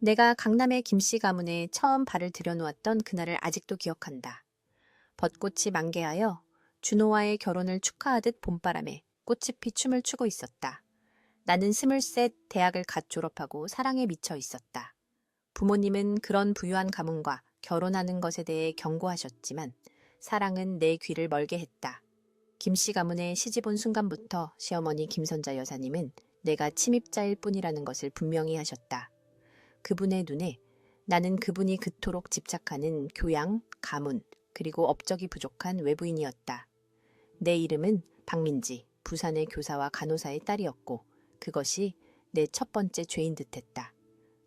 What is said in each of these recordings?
내가 강남의 김씨 가문에 처음 발을 들여놓았던 그날을 아직도 기억한다. 벚꽃이 만개하여 준호와의 결혼을 축하하듯 봄바람에 꽃잎이 춤을 추고 있었다. 나는 23 대학을 갓 졸업하고 사랑에 미쳐 있었다. 부모님은 그런 부유한 가문과 결혼하는 것에 대해 경고하셨지만 사랑은 내 귀를 멀게 했다. 김씨 가문에 시집 온 순간부터 시어머니 김선자 여사님은 내가 침입자일 뿐이라는 것을 분명히 하셨다. 그분의 눈에 나는 그분이 그토록 집착하는 교양, 가문, 그리고 업적이 부족한 외부인이었다. 내 이름은 박민지, 부산의 교사와 간호사의 딸이었고 그것이 내 첫 번째 죄인 듯했다.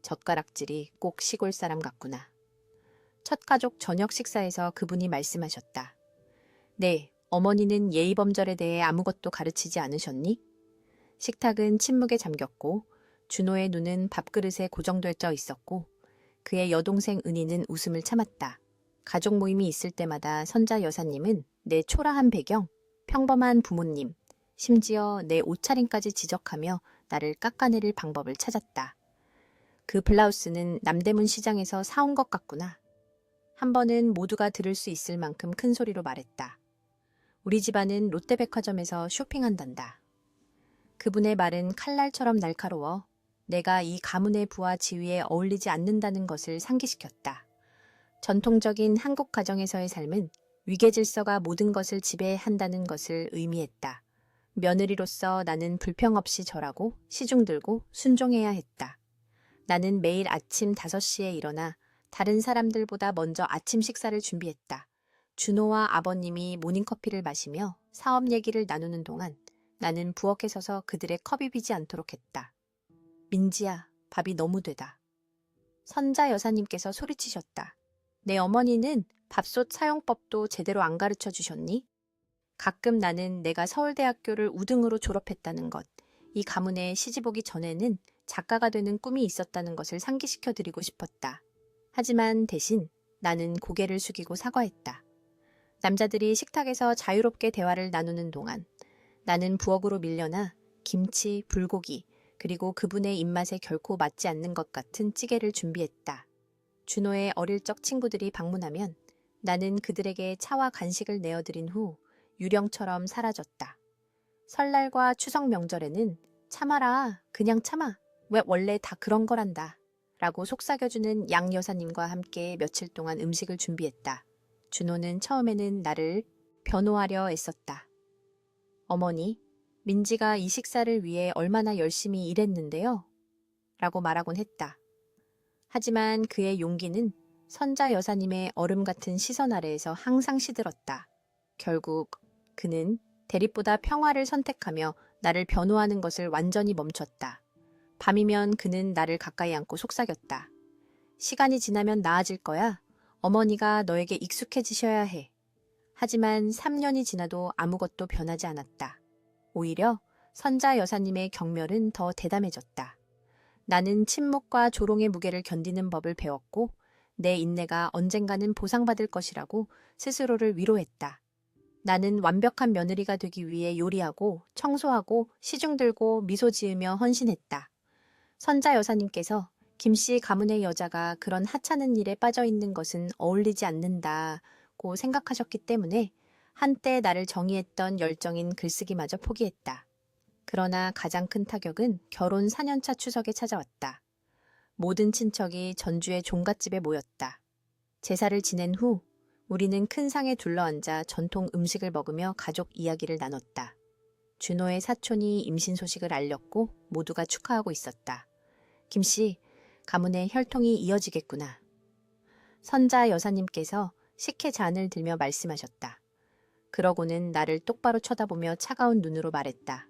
젓가락질이 꼭 시골 사람 같구나. 첫 가족 저녁 식사에서 그분이 말씀하셨다. 네, 어머니는 예의범절에 대해 아무것도 가르치지 않으셨니? 식탁은 침묵에 잠겼고 준호의 눈은 밥그릇에 고정되어 있었고 그의 여동생 은희는 웃음을 참았다. 가족 모임이 있을 때마다 선자 여사님은 내 초라한 배경, 평범한 부모님, 심지어 내 옷차림까지 지적하며 나를 깎아내릴 방법을 찾았다. 그 블라우스는 남대문 시장에서 사온 것 같구나. 한 번은 모두가 들을 수 있을 만큼 큰 소리로 말했다. 우리 집안은 롯데백화점에서 쇼핑한단다. 그분의 말은 칼날처럼 날카로워 내가 이 가문의 부와 지위에 어울리지 않는다는 것을 상기시켰다. 전통적인 한국 가정에서의 삶은 위계질서가 모든 것을 지배한다는 것을 의미했다. 며느리로서 나는 불평 없이 절하고 시중 들고 순종해야 했다. 나는 매일 아침 5시에 일어나 다른 사람들보다 먼저 아침 식사를 준비했다. 준호와 아버님이 모닝커피를 마시며 사업 얘기를 나누는 동안 나는 부엌에 서서 그들의 컵이 비지 않도록 했다. 민지야, 밥이 너무 되다. 선자 여사님께서 소리치셨다. 내 어머니는 밥솥 사용법도 제대로 안 가르쳐 주셨니? 가끔 나는 내가 서울대학교를 우등으로 졸업했다는 것, 이 가문에 시집오기 전에는 작가가 되는 꿈이 있었다는 것을 상기시켜 드리고 싶었다. 하지만 대신 나는 고개를 숙이고 사과했다. 남자들이 식탁에서 자유롭게 대화를 나누는 동안 나는 부엌으로 밀려나 김치, 불고기, 그리고 그분의 입맛에 결코 맞지 않는 것 같은 찌개를 준비했다. 준호의 어릴 적 친구들이 방문하면 나는 그들에게 차와 간식을 내어드린 후 유령처럼 사라졌다. 설날과 추석 명절에는 참아라, 그냥 참아, 왜 원래 다 그런 거란다 라고 속삭여주는 양 여사님과 함께 며칠 동안 음식을 준비했다. 준호는 처음에는 나를 변호하려 애썼다. 어머니, 민지가 이 식사를 위해 얼마나 열심히 일했는데요? 라고 말하곤 했다. 하지만 그의 용기는 선자 여사님의 얼음 같은 시선 아래에서 항상 시들었다. 결국 그는 대립보다 평화를 선택하며 나를 변호하는 것을 완전히 멈췄다. 밤이면 그는 나를 가까이 안고 속삭였다. 시간이 지나면 나아질 거야. 어머니가 너에게 익숙해지셔야 해. 하지만 3년이 지나도 아무것도 변하지 않았다. 오히려 선자 여사님의 경멸은 더 대담해졌다. 나는 침묵과 조롱의 무게를 견디는 법을 배웠고 내 인내가 언젠가는 보상받을 것이라고 스스로를 위로했다. 나는 완벽한 며느리가 되기 위해 요리하고 청소하고 시중 들고 미소 지으며 헌신했다. 선자 여사님께서 김씨 가문의 여자가 그런 하찮은 일에 빠져 있는 것은 어울리지 않는다고 생각하셨기 때문에 한때 나를 정의했던 열정인 글쓰기마저 포기했다. 그러나 가장 큰 타격은 결혼 4년차 추석에 찾아왔다. 모든 친척이 전주의 종갓집에 모였다. 제사를 지낸 후 우리는 큰 상에 둘러앉아 전통 음식을 먹으며 가족 이야기를 나눴다. 준호의 사촌이 임신 소식을 알렸고 모두가 축하하고 있었다. 김씨, 가문의 혈통이 이어지겠구나. 선자 여사님께서 식혜 잔을 들며 말씀하셨다. 그러고는 나를 똑바로 쳐다보며 차가운 눈으로 말했다.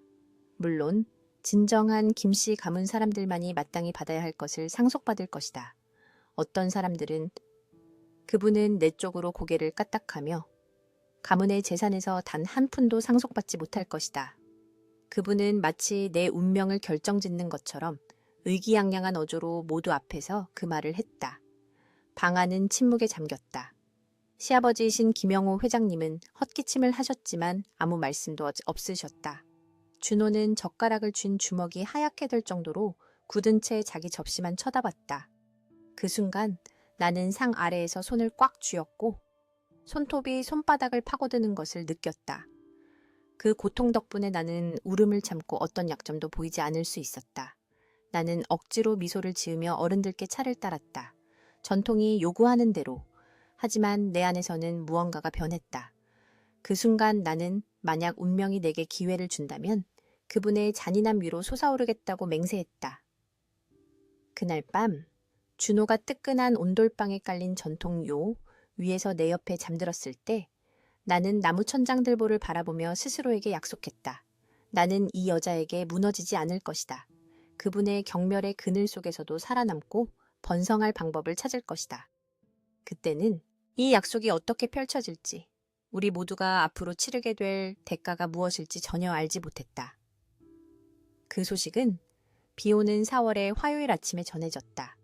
물론 진정한 김씨 가문 사람들만이 마땅히 받아야 할 것을 상속받을 것이다. 어떤 사람들은 그분은 내 쪽으로 고개를 까딱하며 가문의 재산에서 단 한 푼도 상속받지 못할 것이다. 그분은 마치 내 운명을 결정짓는 것처럼 의기양양한 어조로 모두 앞에서 그 말을 했다. 방 안은 침묵에 잠겼다. 시아버지이신 김영호 회장님은 헛기침을 하셨지만 아무 말씀도 없으셨다. 준호는 젓가락을 쥔 주먹이 하얗게 될 정도로 굳은 채 자기 접시만 쳐다봤다. 그 순간 나는 상 아래에서 손을 꽉 쥐었고 손톱이 손바닥을 파고드는 것을 느꼈다. 그 고통 덕분에 나는 울음을 참고 어떤 약점도 보이지 않을 수 있었다. 나는 억지로 미소를 지으며 어른들께 차를 따랐다. 전통이 요구하는 대로. 하지만 내 안에서는 무언가가 변했다. 그 순간 나는 만약 운명이 내게 기회를 준다면 그분의 잔인한 위로 솟아오르겠다고 맹세했다. 그날 밤 준호가 뜨끈한 온돌방에 깔린 전통요 위에서 내 옆에 잠들었을 때 나는 나무 천장들보를 바라보며 스스로에게 약속했다. 나는 이 여자에게 무너지지 않을 것이다. 그분의 경멸의 그늘 속에서도 살아남고 번성할 방법을 찾을 것이다. 그때는 이 약속이 어떻게 펼쳐질지, 우리 모두가 앞으로 치르게 될 대가가 무엇일지 전혀 알지 못했다. 그 소식은 비 오는 4월의 화요일 아침에 전해졌다.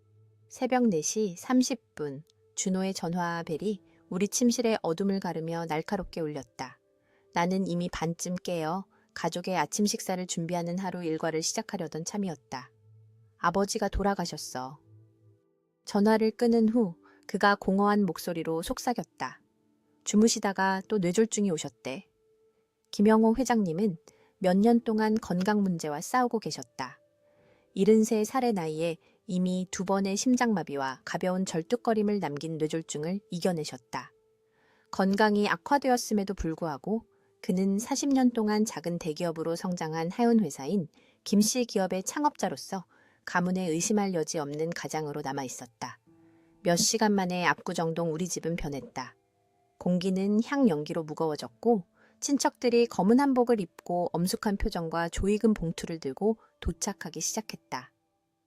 새벽 4시 30분 준호의 전화벨이 우리 침실의 어둠을 가르며 날카롭게 울렸다. 나는 이미 반쯤 깨어 가족의 아침 식사를 준비하는 하루 일과를 시작하려던 참이었다. 아버지가 돌아가셨어. 전화를 끊은 후 그가 공허한 목소리로 속삭였다. 주무시다가 또 뇌졸중이 오셨대. 김영호 회장님은 몇 년 동안 건강 문제와 싸우고 계셨다. 73살의 나이에 이미 2번의 심장마비와 가벼운 절뚝거림을 남긴 뇌졸중을 이겨내셨다. 건강이 악화되었음에도 불구하고 그는 40년 동안 작은 대기업으로 성장한 하연 회사인 김씨 기업의 창업자로서 가문에 의심할 여지 없는 가장으로 남아있었다. 몇 시간 만에 압구정동 우리 집은 변했다. 공기는 향 연기로 무거워졌고 친척들이 검은 한복을 입고 엄숙한 표정과 조이금 봉투를 들고 도착하기 시작했다.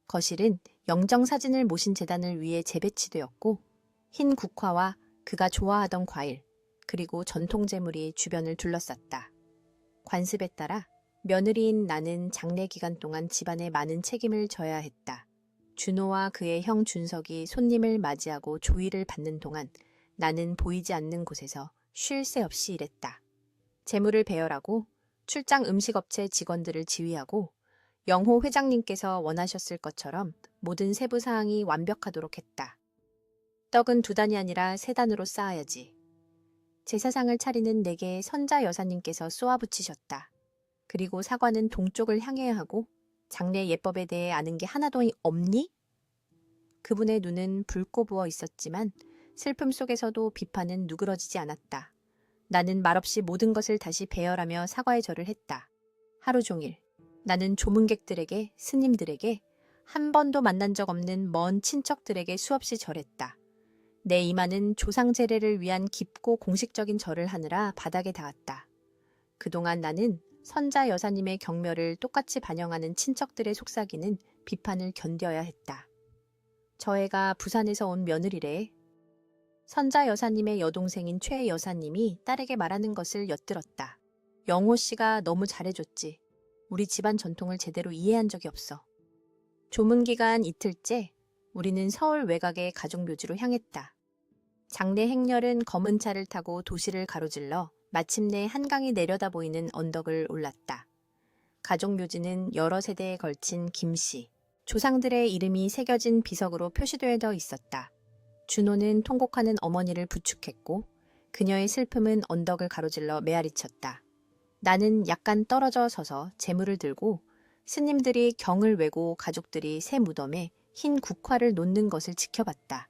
거실은 영정사진을 모신 제단을 위해 재배치되었고 흰 국화와 그가 좋아하던 과일, 그리고 전통 제물이 주변을 둘러쌌다. 관습에 따라 며느리인 나는 장례 기간 동안 집안의 많은 책임을 져야 했다. 준호와 그의 형 준석이 손님을 맞이하고 조의를 받는 동안 나는 보이지 않는 곳에서 쉴 새 없이 일했다. 재물을 배열하고 출장 음식업체 직원들을 지휘하고 영호 회장님께서 원하셨을 것처럼 모든 세부 사항이 완벽하도록 했다. 떡은 2단이 아니라 3단으로 쌓아야지. 제사상을 차리는 내게 선자 여사님께서 쏘아붙이셨다. 그리고 사과는 동쪽을 향해야 하고 장례 예법에 대해 아는 게 하나도 없니? 그분의 눈은 붉고 부어 있었지만 슬픔 속에서도 비판은 누그러지지 않았다. 나는 말없이 모든 것을 다시 배열하며 사과의 절을 했다. 하루 종일 나는 조문객들에게, 스님들에게, 한 번도 만난 적 없는 먼 친척들에게 수없이 절했다. 내 이마는 조상 제례를 위한 깊고 공식적인 절을 하느라 바닥에 닿았다. 그동안 나는 선자 여사님의 경멸을 똑같이 반영하는 친척들의 속삭이는 비판을 견뎌야 했다. 저 애가 부산에서 온 며느리래. 선자 여사님의 여동생인 최 여사님이 딸에게 말하는 것을 엿들었다. 영호 씨가 너무 잘해줬지. 우리 집안 전통을 제대로 이해한 적이 없어. 조문기간 이틀째 우리는 서울 외곽의 가족묘지로 향했다. 장례 행렬은 검은 차를 타고 도시를 가로질러 마침내 한강이 내려다 보이는 언덕을 올랐다. 가족묘지는 여러 세대에 걸친 김씨, 조상들의 이름이 새겨진 비석으로 표시되어 있었다. 준호는 통곡하는 어머니를 부축했고 그녀의 슬픔은 언덕을 가로질러 메아리쳤다. 나는 약간 떨어져 서서 재물을 들고 스님들이 경을 외고 가족들이 새 무덤에 흰 국화를 놓는 것을 지켜봤다.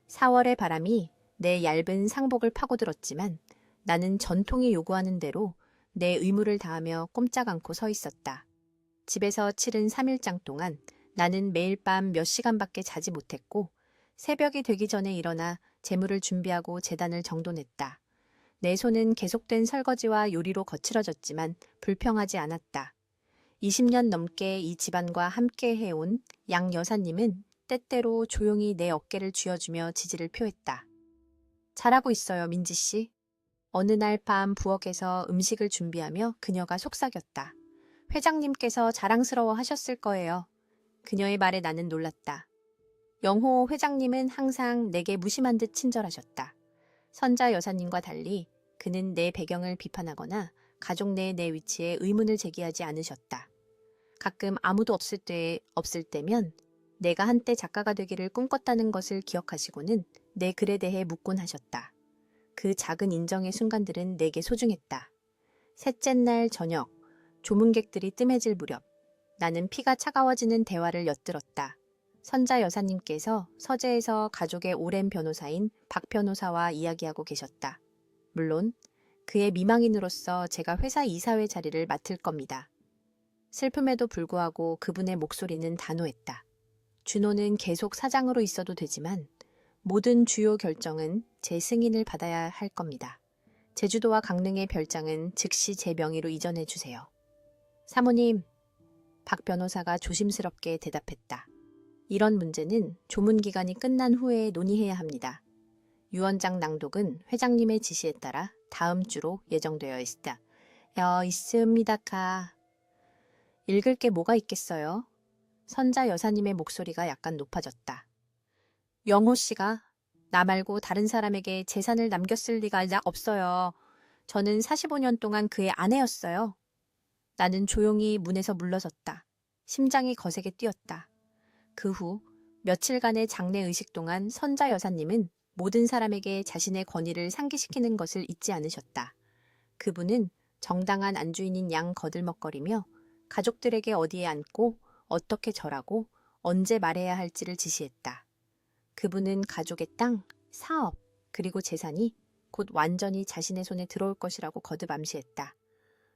4월의 바람이 내 얇은 상복을 파고들었지만 나는 전통이 요구하는 대로 내 의무를 다하며 꼼짝 않고 서 있었다. 집에서 치른 3일장 동안 나는 매일 밤 몇 시간밖에 자지 못했고 새벽이 되기 전에 일어나 재물을 준비하고 제단을 정돈했다. 내 손은 계속된 설거지와 요리로 거칠어졌지만 불평하지 않았다. 20년 넘게 이 집안과 함께 해온 양 여사님은 때때로 조용히 내 어깨를 쥐어주며 지지를 표했다. 잘하고 있어요, 민지 씨. 어느 날 밤 부엌에서 음식을 준비하며 그녀가 속삭였다. 회장님께서 자랑스러워 하셨을 거예요. 그녀의 말에 나는 놀랐다. 영호 회장님은 항상 내게 무심한 듯 친절하셨다. 선자 여사님과 달리 그는 내 배경을 비판하거나 가족 내 내 위치에 의문을 제기하지 않으셨다. 가끔 아무도 없을 때면 내가 한때 작가가 되기를 꿈꿨다는 것을 기억하시고는 내 글에 대해 묻곤 하셨다. 그 작은 인정의 순간들은 내게 소중했다. 셋째 날 저녁, 조문객들이 뜸해질 무렵, 나는 피가 차가워지는 대화를 엿들었다. 선자 여사님께서 서재에서 가족의 오랜 변호사인 박 변호사와 이야기하고 계셨다. 물론 그의 미망인으로서 제가 회사 이사회 자리를 맡을 겁니다. 슬픔에도 불구하고 그분의 목소리는 단호했다. 준호는 계속 사장으로 있어도 되지만 모든 주요 결정은 제 승인을 받아야 할 겁니다. 제주도와 강릉의 별장은 즉시 제 명의로 이전해 주세요. 사모님, 박 변호사가 조심스럽게 대답했다. 이런 문제는 조문 기간이 끝난 후에 논의해야 합니다. 유언장 낭독은 회장님의 지시에 따라 다음 주로 예정되어 있습니다. 읽을 게 뭐가 있겠어요? 선자 여사님의 목소리가 약간 높아졌다. 영호 씨가 나 말고 다른 사람에게 재산을 남겼을 리가 없어요. 저는 45년 동안 그의 아내였어요. 나는 조용히 문에서 물러섰다. 심장이 거세게 뛰었다. 그 후 며칠간의 장례 의식 동안 선자 여사님은 모든 사람에게 자신의 권위를 상기시키는 것을 잊지 않으셨다. 그분은 정당한 안주인인 양 거들먹거리며 가족들에게 어디에 앉고 어떻게 절하고 언제 말해야 할지를 지시했다. 그분은 가족의 땅, 사업, 그리고 재산이 곧 완전히 자신의 손에 들어올 것이라고 거듭 암시했다.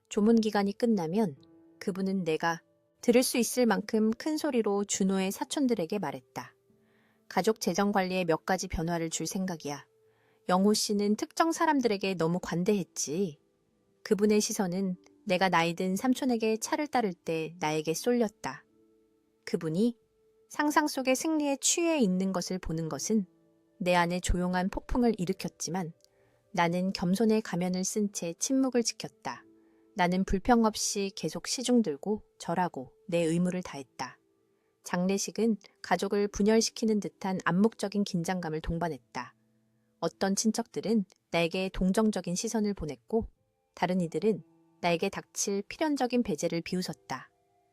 조문 기간이 끝나면 그분은 내가 들을 수 있을 만큼 큰 소리로 준호의 사촌들에게 말했다. 가족 재정 관리에 몇 가지 변화를 줄 생각이야. 영호 씨는 특정 사람들에게 너무 관대했지. 그분의 시선은 내가 나이 든 삼촌에게 차를 따를 때 나에게 쏠렸다. 그분이 상상 속의 승리에 취해 있는 것을 보는 것은 내 안에 조용한 폭풍을 일으켰지만 나는 겸손의 가면을 쓴 채 침묵을 지켰다. 나는 불평 없이 계속 시중 들고 절하고 내 의무를 다했다. 장례식은 가족을 분열시키는 듯한 암묵적인 긴장감을 동반했다. 어떤 친척들은 나에게 동정적인 시선을 보냈고 다른 이들은 나에게 닥칠 필연적인 배제를 비웃었다.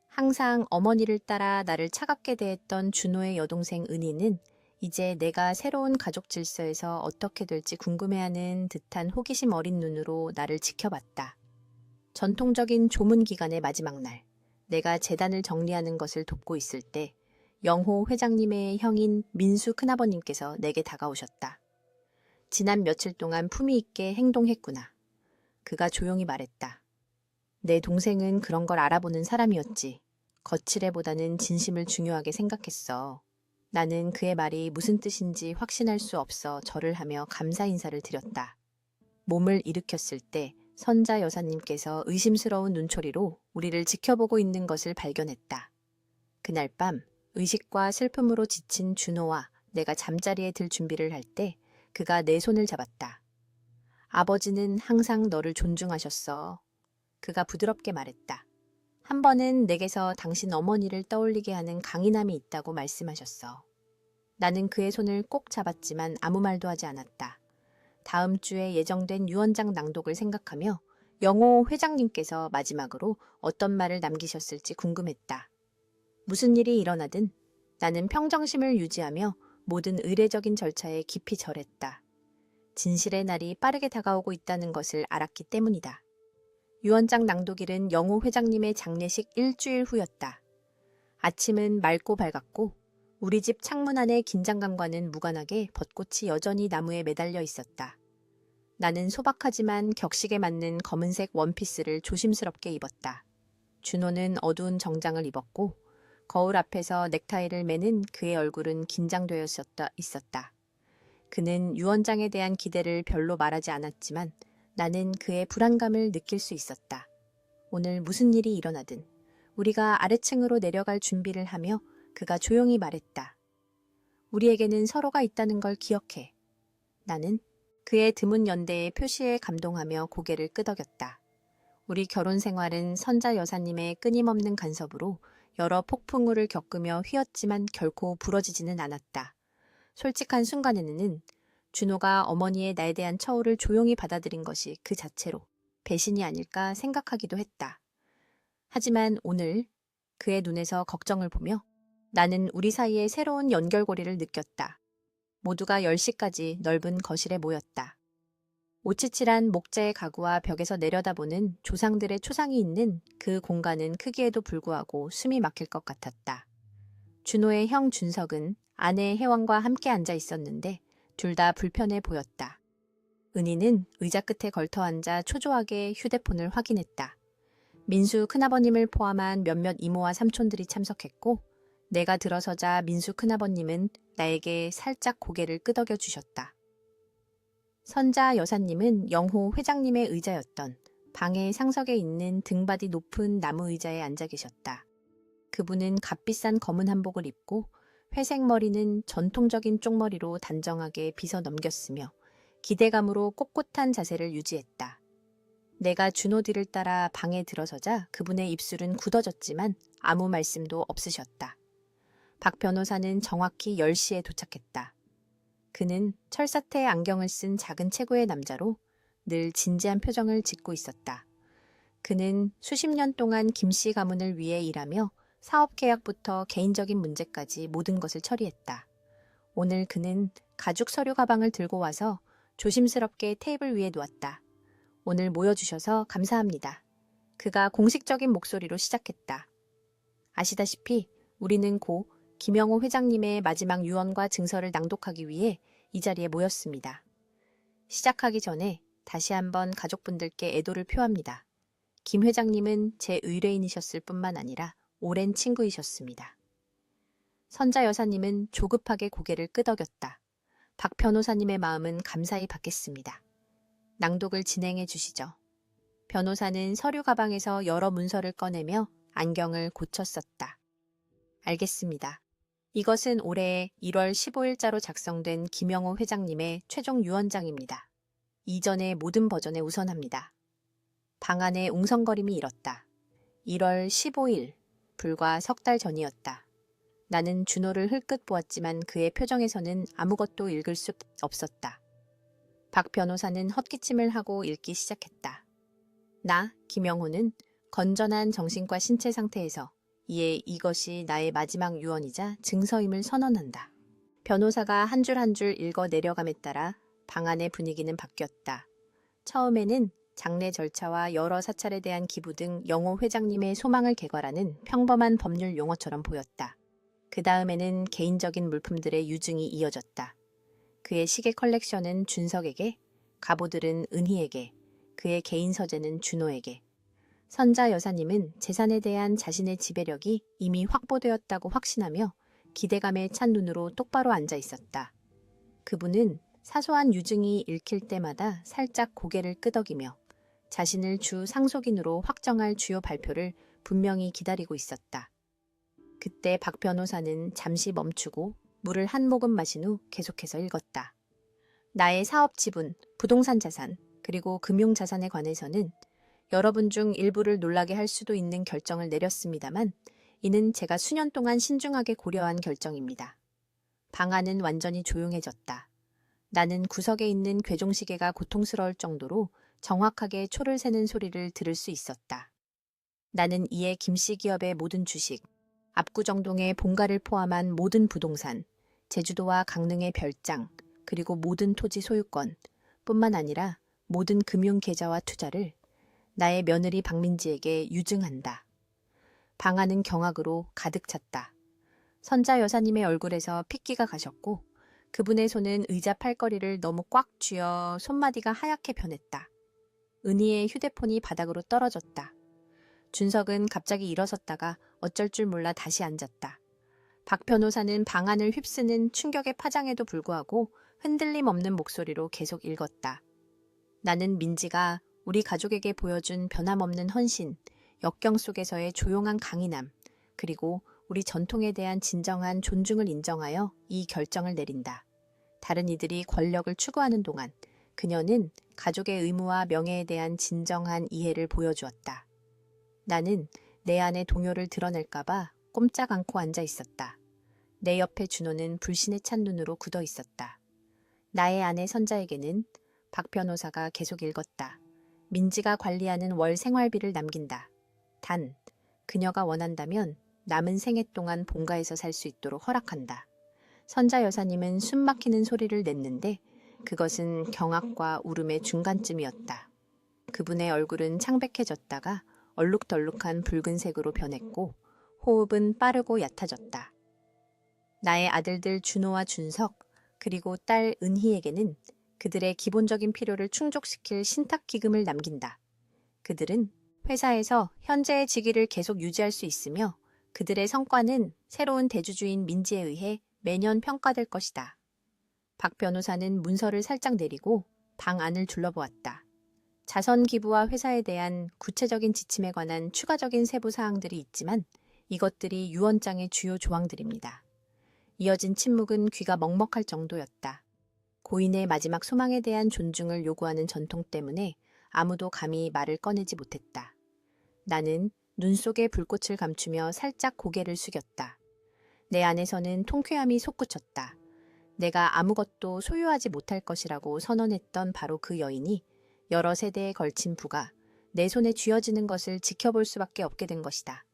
항상 어머니를 따라 나를 차갑게 대했던 준호의 여동생 은희는 이제 내가 새로운 가족 질서에서 어떻게 될지 궁금해하는 듯한 호기심 어린 눈으로 나를 지켜봤다. 전통적인 조문 기간의 마지막 날, 내가 재단을 정리하는 것을 돕고 있을 때 영호 회장님의 형인 민수 큰아버님께서 내게 다가오셨다. 지난 며칠 동안 품위 있게 행동했구나. 그가 조용히 말했다. 내 동생은 그런 걸 알아보는 사람이었지. 거칠애보다는 진심을 중요하게 생각했어. 나는 그의 말이 무슨 뜻인지 확신할 수 없어 절을 하며 감사 인사를 드렸다. 몸을 일으켰을 때 선자 여사님께서 의심스러운 눈초리로 우리를 지켜보고 있는 것을 발견했다. 그날 밤 의식과 슬픔으로 지친 준호와 내가 잠자리에 들 준비를 할 때 그가 내 손을 잡았다. 아버지는 항상 너를 존중하셨어. 그가 부드럽게 말했다. 한 번은 내게서 당신 어머니를 떠올리게 하는 강인함이 있다고 말씀하셨어. 나는 그의 손을 꼭 잡았지만 아무 말도 하지 않았다. 다음 주에 예정된 유언장 낭독을 생각하며 영호 회장님께서 마지막으로 어떤 말을 남기셨을지 궁금했다. 무슨 일이 일어나든 나는 평정심을 유지하며 모든 의례적인 절차에 깊이 절했다. 진실의 날이 빠르게 다가오고 있다는 것을 알았기 때문이다. 유언장 낭독일은 영호 회장님의 장례식 일주일 후였다. 아침은 맑고 밝았고 우리 집 창문 안의 긴장감과는 무관하게 벚꽃이 여전히 나무에 매달려 있었다. 나는 소박하지만 격식에 맞는 검은색 원피스를 조심스럽게 입었다. 준호는 어두운 정장을 입었고 거울 앞에서 넥타이를 매는 그의 얼굴은 긴장되어 있었다. 그는 유언장에 대한 기대를 별로 말하지 않았지만 나는 그의 불안감을 느낄 수 있었다. 오늘 무슨 일이 일어나든 우리가 아래층으로 내려갈 준비를 하며 그가 조용히 말했다. 우리에게는 서로가 있다는 걸 기억해. 나는 그의 드문 연대의 표시에 감동하며 고개를 끄덕였다. 우리 결혼 생활은 선자 여사님의 끊임없는 간섭으로 여러 폭풍우를 겪으며 휘었지만 결코 부러지지는 않았다. 솔직한 순간에는 준호가 어머니의 나에 대한 처우를 조용히 받아들인 것이 그 자체로 배신이 아닐까 생각하기도 했다. 하지만 오늘 그의 눈에서 걱정을 보며 나는 우리 사이에 새로운 연결고리를 느꼈다. 모두가 10시까지 넓은 거실에 모였다. 오치칠한 목재의 가구와 벽에서 내려다보는 조상들의 초상이 있는 그 공간은 크기에도 불구하고 숨이 막힐 것 같았다. 준호의 형 준석은 아내 혜원과 함께 앉아 있었는데 둘 다 불편해 보였다. 은희는 의자 끝에 걸터 앉아 초조하게 휴대폰을 확인했다. 민수 큰아버님을 포함한 몇몇 이모와 삼촌들이 참석했고 내가 들어서자 민수 큰아버님은 나에게 살짝 고개를 끄덕여 주셨다. 선자 여사님은 영호 회장님의 의자였던 방의 상석에 있는 등받이 높은 나무 의자에 앉아 계셨다. 그분은 값비싼 검은 한복을 입고 회색 머리는 전통적인 쪽머리로 단정하게 빗어 넘겼으며 기대감으로 꼿꼿한 자세를 유지했다. 내가 준호 뒤를 따라 방에 들어서자 그분의 입술은 굳어졌지만 아무 말씀도 없으셨다. 박 변호사는 정확히 10시에 도착했다. 그는 철사태 안경을 쓴 작은 체구의 남자로 늘 진지한 표정을 짓고 있었다. 그는 수십 년 동안 김씨 가문을 위해 일하며 사업 계약부터 개인적인 문제까지 모든 것을 처리했다. 오늘 그는 가죽 서류 가방을 들고 와서 조심스럽게 테이블 위에 놓았다. 오늘 모여주셔서 감사합니다. 그가 공식적인 목소리로 시작했다. 아시다시피 우리는 고 김영호 회장님의 마지막 유언과 증서를 낭독하기 위해 이 자리에 모였습니다. 시작하기 전에 다시 한번 가족분들께 애도를 표합니다. 김 회장님은 제 의뢰인이셨을 뿐만 아니라 오랜 친구이셨습니다. 선자 여사님은 조급하게 고개를 끄덕였다. 박 변호사님의 마음은 감사히 받겠습니다. 낭독을 진행해 주시죠. 변호사는 서류 가방에서 여러 문서를 꺼내며 안경을 고쳐 썼다. 알겠습니다. 이것은 올해 1월 15일자로 작성된 김영호 회장님의 최종 유언장입니다. 이전의 모든 버전에 우선합니다. 방 안에 웅성거림이 일었다. 1월 15일, 불과 석 달 전이었다. 나는 준호를 흘끗 보았지만 그의 표정에서는 아무것도 읽을 수 없었다. 박 변호사는 헛기침을 하고 읽기 시작했다. 나, 김영호는 건전한 정신과 신체 상태에서 이에 이것이 나의 마지막 유언이자 증서임을 선언한다. 변호사가 한 줄 한 줄 읽어 내려감에 따라 방 안의 분위기는 바뀌었다. 처음에는 장례 절차와 여러 사찰에 대한 기부 등 영호 회장님의 소망을 개괄하는 평범한 법률 용어처럼 보였다. 그 다음에는 개인적인 물품들의 유증이 이어졌다. 그의 시계 컬렉션은 준석에게, 갑오들은 은희에게, 그의 개인 서재는 준호에게. 선자 여사님은 재산에 대한 자신의 지배력이 이미 확보되었다고 확신하며 기대감에 찬 눈으로 똑바로 앉아 있었다. 그분은 사소한 유증이 읽힐 때마다 살짝 고개를 끄덕이며 자신을 주 상속인으로 확정할 주요 발표를 분명히 기다리고 있었다. 그때 박 변호사는 잠시 멈추고 물을 한 모금 마신 후 계속해서 읽었다. 나의 사업 지분, 부동산 자산, 그리고 금융 자산에 관해서는 여러분 중 일부를 놀라게 할 수도 있는 결정을 내렸습니다만 이는 제가 수년 동안 신중하게 고려한 결정입니다. 방 안은 완전히 조용해졌다. 나는 구석에 있는 괴종시계가 고통스러울 정도로 정확하게 초를 세는 소리를 들을 수 있었다. 나는 이에 김씨 기업의 모든 주식, 압구정동의 본가를 포함한 모든 부동산, 제주도와 강릉의 별장, 그리고 모든 토지 소유권 뿐만 아니라 모든 금융 계좌와 투자를 나의 며느리 박민지에게 유증한다. 방 안은 경악으로 가득 찼다. 선자 여사님의 얼굴에서 핏기가 가셨고 그분의 손은 의자 팔걸이를 너무 꽉 쥐어 손마디가 하얗게 변했다. 은희의 휴대폰이 바닥으로 떨어졌다. 준석은 갑자기 일어섰다가 어쩔 줄 몰라 다시 앉았다. 박 변호사는 방 안을 휩쓰는 충격의 파장에도 불구하고 흔들림 없는 목소리로 계속 읽었다. 나는 민지가 우리 가족에게 보여준 변함없는 헌신, 역경 속에서의 조용한 강인함, 그리고 우리 전통에 대한 진정한 존중을 인정하여 이 결정을 내린다. 다른 이들이 권력을 추구하는 동안 그녀는 가족의 의무와 명예에 대한 진정한 이해를 보여주었다. 나는 내 안의 동요를 드러낼까봐 꼼짝 않고 앉아 있었다. 내 옆에 준호는 불신에 찬 눈으로 굳어 있었다. 나의 아내 선자에게는 박 변호사가 계속 읽었다. 민지가 관리하는 월 생활비를 남긴다. 단, 그녀가 원한다면 남은 생애 동안 본가에서 살 수 있도록 허락한다. 선자 여사님은 숨 막히는 소리를 냈는데 그것은 경악과 울음의 중간쯤이었다. 그분의 얼굴은 창백해졌다가 얼룩덜룩한 붉은색으로 변했고 호흡은 빠르고 얕아졌다. 나의 아들들 준호와 준석 그리고 딸 은희에게는 그들의 기본적인 필요를 충족시킬 신탁기금을 남긴다. 그들은 회사에서 현재의 직위를 계속 유지할 수 있으며 그들의 성과는 새로운 대주주인 민지에 의해 매년 평가될 것이다. 박 변호사는 문서를 살짝 내리고 방 안을 둘러보았다. 자선 기부와 회사에 대한 구체적인 지침에 관한 추가적인 세부 사항들이 있지만 이것들이 유언장의 주요 조항들입니다. 이어진 침묵은 귀가 먹먹할 정도였다. 고인의 마지막 소망에 대한 존중을 요구하는 전통 때문에 아무도 감히 말을 꺼내지 못했다. 나는 눈 속에 불꽃을 감추며 살짝 고개를 숙였다. 내 안에서는 통쾌함이 솟구쳤다. 내가 아무것도 소유하지 못할 것이라고 선언했던 바로 그 여인이 여러 세대에 걸친 부가 내 손에 쥐어지는 것을 지켜볼 수밖에 없게 된 것이다.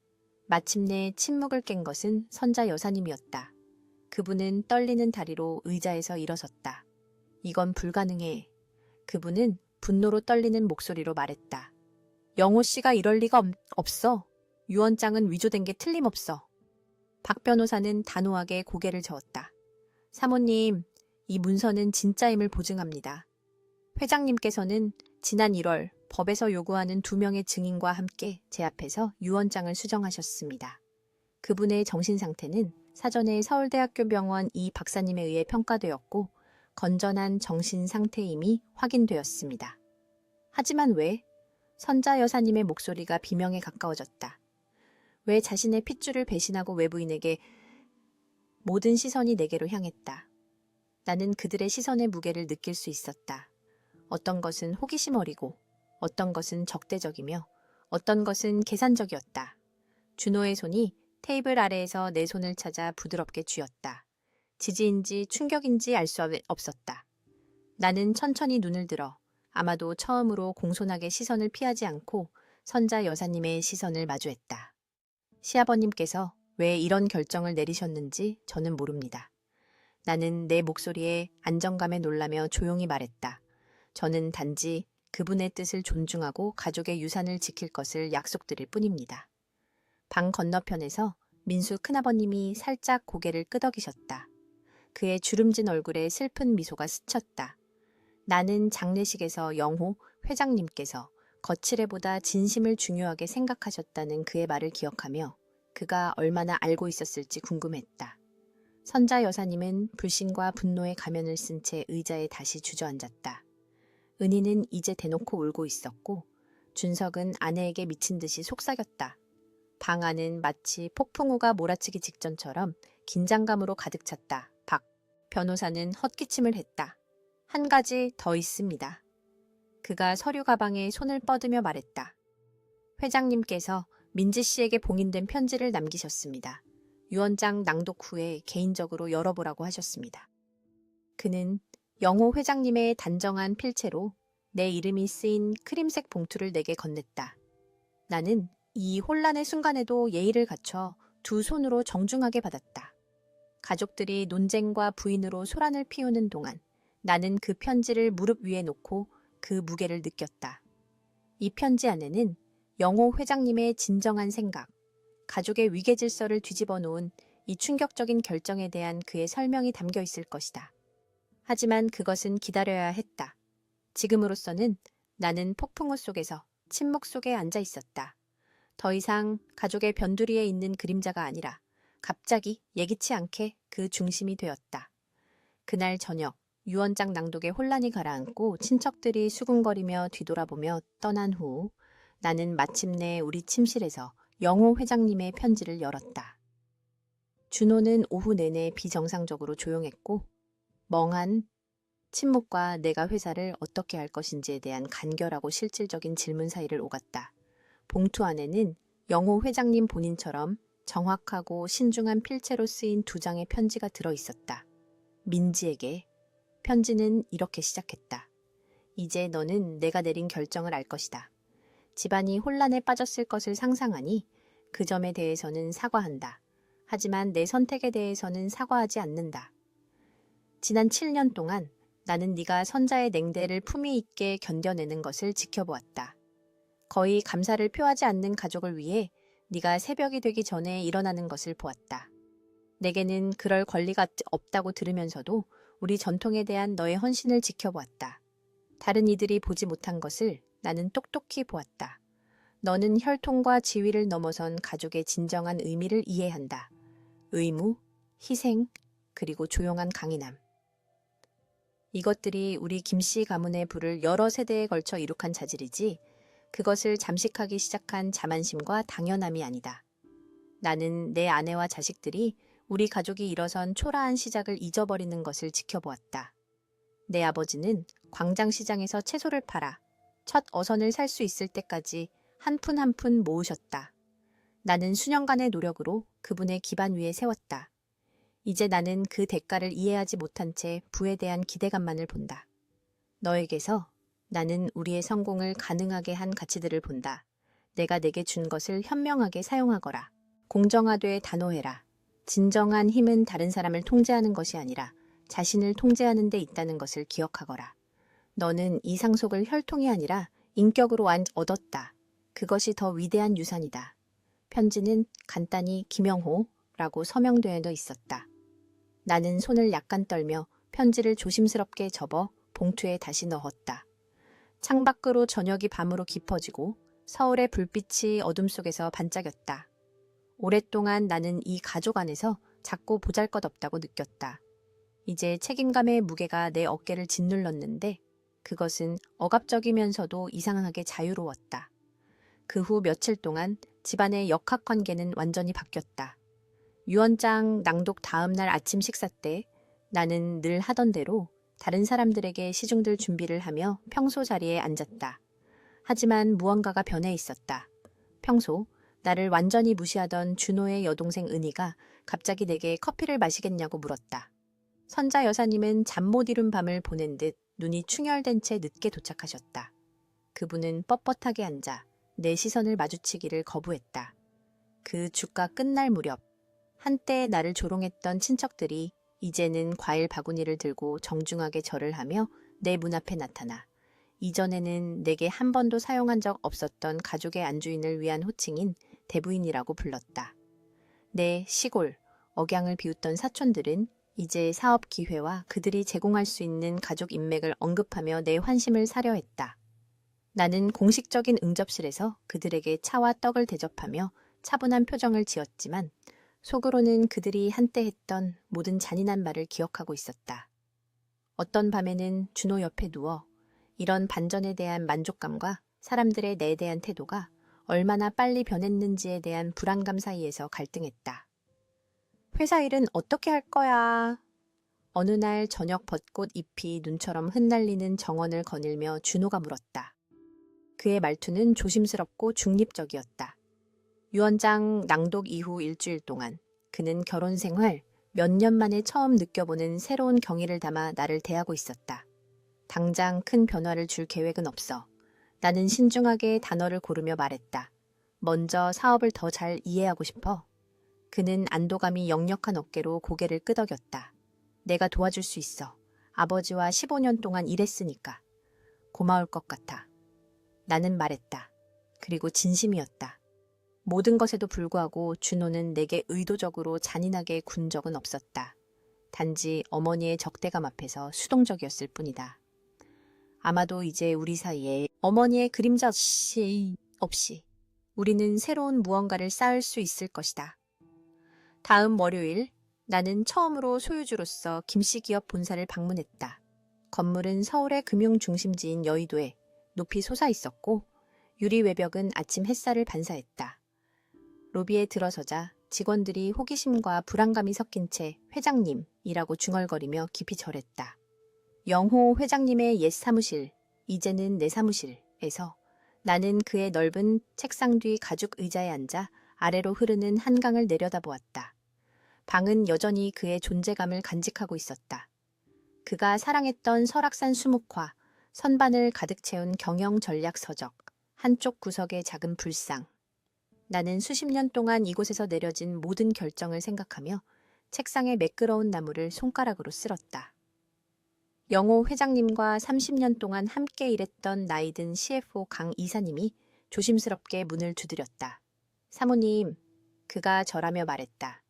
마침내 침묵을 깬 것은 선자 여사님이었다. 그분은 떨리는 다리로 의자에서 일어섰다. 이건 불가능해. 그분은 분노로 떨리는 목소리로 말했다. 영호 씨가 이럴 리가 없어. 유언장은 위조된 게 틀림없어. 박 변호사는 단호하게 고개를 저었다. 사모님, 이 문서는 진짜임을 보증합니다. 회장님께서는 지난 1월 법에서 요구하는 2명의 증인과 함께 제 앞에서 유언장을 수정하셨습니다. 그분의 정신 상태는 사전에 서울대학교 병원 이 박사님에 의해 평가되었고 건전한 정신 상태임이 확인되었습니다. 하지만 왜? 선자 여사님의 목소리가 비명에 가까워졌다. 왜 자신의 핏줄을 배신하고 외부인에게 모든 시선이 내게로 향했다. 나는 그들의 시선의 무게를 느낄 수 있었다. 어떤 것은 호기심 어리고 어떤 것은 적대적이며 어떤 것은 계산적이었다. 준호의 손이 테이블 아래에서 내 손을 찾아 부드럽게 쥐었다. 지지인지 충격인지 알 수 없었다. 나는 천천히 눈을 들어 아마도 처음으로 공손하게 시선을 피하지 않고 선자 여사님의 시선을 마주했다. 시아버님께서 왜 이런 결정을 내리셨는지 저는 모릅니다. 나는 내 목소리에 안정감에 놀라며 조용히 말했다. 저는 단지 그분의 뜻을 존중하고 가족의 유산을 지킬 것을 약속드릴 뿐입니다. 방 건너편에서 민수 큰아버님이 살짝 고개를 끄덕이셨다. 그의 주름진 얼굴에 슬픈 미소가 스쳤다. 나는 장례식에서 영호 회장님께서 거칠애보다 진심을 중요하게 생각하셨다는 그의 말을 기억하며 그가 얼마나 알고 있었을지 궁금했다. 선자 여사님은 불신과 분노의 가면을 쓴 채 의자에 다시 주저앉았다. 은희는 이제 대놓고 울고 있었고 준석은 아내에게 미친 듯이 속삭였다. 방 안은 마치 폭풍우가 몰아치기 직전처럼 긴장감으로 가득 찼다. 박 변호사는 헛기침을 했다. 한 가지 더 있습니다. 그가 서류 가방에 손을 뻗으며 말했다. 회장님께서 민지 씨에게 봉인된 편지를 남기셨습니다. 유언장 낭독 후에 개인적으로 열어보라고 하셨습니다. 그는 영호 회장님의 단정한 필체로 내 이름이 쓰인 크림색 봉투를 내게 건넸다. 나는 이 혼란의 순간에도 예의를 갖춰 두 손으로 정중하게 받았다. 가족들이 논쟁과 부인으로 소란을 피우는 동안 나는 그 편지를 무릎 위에 놓고 그 무게를 느꼈다. 이 편지 안에는 영호 회장님의 진정한 생각, 가족의 위계 질서를 뒤집어 놓은 이 충격적인 결정에 대한 그의 설명이 담겨 있을 것이다. 하지만 그것은 기다려야 했다. 지금으로서는 나는 폭풍우 속에서 침묵 속에 앉아 있었다. 더 이상 가족의 변두리에 있는 그림자가 아니라 갑자기 예기치 않게 그 중심이 되었다. 그날 저녁 유언장 낭독에 혼란이 가라앉고 친척들이 수군거리며 뒤돌아보며 떠난 후 나는 마침내 우리 침실에서 영호 회장님의 편지를 열었다. 준호는 오후 내내 비정상적으로 조용했고 멍한 침묵과 내가 회사를 어떻게 할 것인지에 대한 간결하고 실질적인 질문 사이를 오갔다. 봉투 안에는 영호 회장님 본인처럼 정확하고 신중한 필체로 쓰인 2장의 편지가 들어있었다. 민지에게. 편지는 이렇게 시작했다. 이제 너는 내가 내린 결정을 알 것이다. 집안이 혼란에 빠졌을 것을 상상하니 그 점에 대해서는 사과한다. 하지만 내 선택에 대해서는 사과하지 않는다. 지난 7년 동안 나는 네가 선자의 냉대를 품위 있게 견뎌내는 것을 지켜보았다. 거의 감사를 표하지 않는 가족을 위해 네가 새벽이 되기 전에 일어나는 것을 보았다. 내게는 그럴 권리가 없다고 들으면서도 우리 전통에 대한 너의 헌신을 지켜보았다. 다른 이들이 보지 못한 것을 나는 똑똑히 보았다. 너는 혈통과 지위를 넘어선 가족의 진정한 의미를 이해한다. 의무, 희생, 그리고 조용한 강인함. 이것들이 우리 김씨 가문의 부를 여러 세대에 걸쳐 이룩한 자질이지 그것을 잠식하기 시작한 자만심과 당연함이 아니다. 나는 내 아내와 자식들이 우리 가족이 일어선 초라한 시작을 잊어버리는 것을 지켜보았다. 내 아버지는 광장시장에서 채소를 팔아 첫 어선을 살 수 있을 때까지 한 푼 한 푼 모으셨다. 나는 수년간의 노력으로 그분의 기반 위에 세웠다. 이제 나는 그 대가를 이해하지 못한 채 부에 대한 기대감만을 본다. 너에게서 나는 우리의 성공을 가능하게 한 가치들을 본다. 내가 내게 준 것을 현명하게 사용하거라. 공정하되 단호해라. 진정한 힘은 다른 사람을 통제하는 것이 아니라 자신을 통제하는 데 있다는 것을 기억하거라. 너는 이 상속을 혈통이 아니라 인격으로 얻었다. 그것이 더 위대한 유산이다. 편지는 간단히 김영호라고 서명되어 있었다. 나는 손을 약간 떨며 편지를 조심스럽게 접어 봉투에 다시 넣었다. 창밖으로 저녁이 밤으로 깊어지고 서울의 불빛이 어둠 속에서 반짝였다. 오랫동안 나는 이 가족 안에서 작고 보잘것없다고 느꼈다. 이제 책임감의 무게가 내 어깨를 짓눌렀는데 그것은 억압적이면서도 이상하게 자유로웠다. 그 후 며칠 동안 집안의 역학관계는 완전히 바뀌었다. 유언장 낭독 다음 날 아침 식사 때 나는 늘 하던 대로 다른 사람들에게 시중들 준비를 하며 평소 자리에 앉았다. 하지만 무언가가 변해 있었다. 평소 나를 완전히 무시하던 준호의 여동생 은희가 갑자기 내게 커피를 마시겠냐고 물었다. 선자 여사님은 잠 못 이룬 밤을 보낸 듯 눈이 충혈된 채 늦게 도착하셨다. 그분은 뻣뻣하게 앉아 내 시선을 마주치기를 거부했다. 그 주가 끝날 무렵 한때 나를 조롱했던 친척들이 이제는 과일 바구니를 들고 정중하게 절을 하며 내 문 앞에 나타나 이전에는 내게 한 번도 사용한 적 없었던 가족의 안주인을 위한 호칭인 대부인이라고 불렀다. 내 시골, 억양을 비웃던 사촌들은 이제 사업 기회와 그들이 제공할 수 있는 가족 인맥을 언급하며 내 환심을 사려 했다. 나는 공식적인 응접실에서 그들에게 차와 떡을 대접하며 차분한 표정을 지었지만 속으로는 그들이 한때 했던 모든 잔인한 말을 기억하고 있었다. 어떤 밤에는 준호 옆에 누워 이런 반전에 대한 만족감과 사람들의 내에 대한 태도가 얼마나 빨리 변했는지에 대한 불안감 사이에서 갈등했다. 회사 일은 어떻게 할 거야? 어느 날 저녁 벚꽃 잎이 눈처럼 흩날리는 정원을 거닐며 준호가 물었다. 그의 말투는 조심스럽고 중립적이었다. 유언장 낭독 이후 일주일 동안 그는 결혼 생활 몇 년 만에 처음 느껴보는 새로운 경의를 담아 나를 대하고 있었다. 당장 큰 변화를 줄 계획은 없어. 나는 신중하게 단어를 고르며 말했다. 먼저 사업을 더 잘 이해하고 싶어. 그는 안도감이 역력한 어깨로 고개를 끄덕였다. 내가 도와줄 수 있어. 아버지와 15년 동안 일했으니까. 고마울 것 같아. 나는 말했다. 그리고 진심이었다. 모든 것에도 불구하고 준호는 내게 의도적으로 잔인하게 군 적은 없었다. 단지 어머니의 적대감 앞에서 수동적이었을 뿐이다. 아마도 이제 우리 사이에 어머니의 그림자 없이 우리는 새로운 무언가를 쌓을 수 있을 것이다. 다음 월요일 나는 처음으로 소유주로서 김씨기업 본사를 방문했다. 건물은 서울의 금융 중심지인 여의도에 높이 솟아 있었고 유리 외벽은 아침 햇살을 반사했다. 로비에 들어서자 직원들이 호기심과 불안감이 섞인 채 회장님이라고 중얼거리며 깊이 절했다. 영호 회장님의 옛 사무실, 이제는 내 사무실에서 나는 그의 넓은 책상 뒤 가죽 의자에 앉아 아래로 흐르는 한강을 내려다보았다. 방은 여전히 그의 존재감을 간직하고 있었다. 그가 사랑했던 설악산 수묵화, 선반을 가득 채운 경영 전략 서적, 한쪽 구석의 작은 불상. 나는 수십 년 동안 이곳에서 내려진 모든 결정을 생각하며 책상에 매끄러운 나무를 손가락으로 쓸었다. 영호 회장님과 30년 동안 함께 일했던 나이든 CFO 강 이사님이 조심스럽게 문을 두드렸다. 사모님, 그가 절하며 말했다.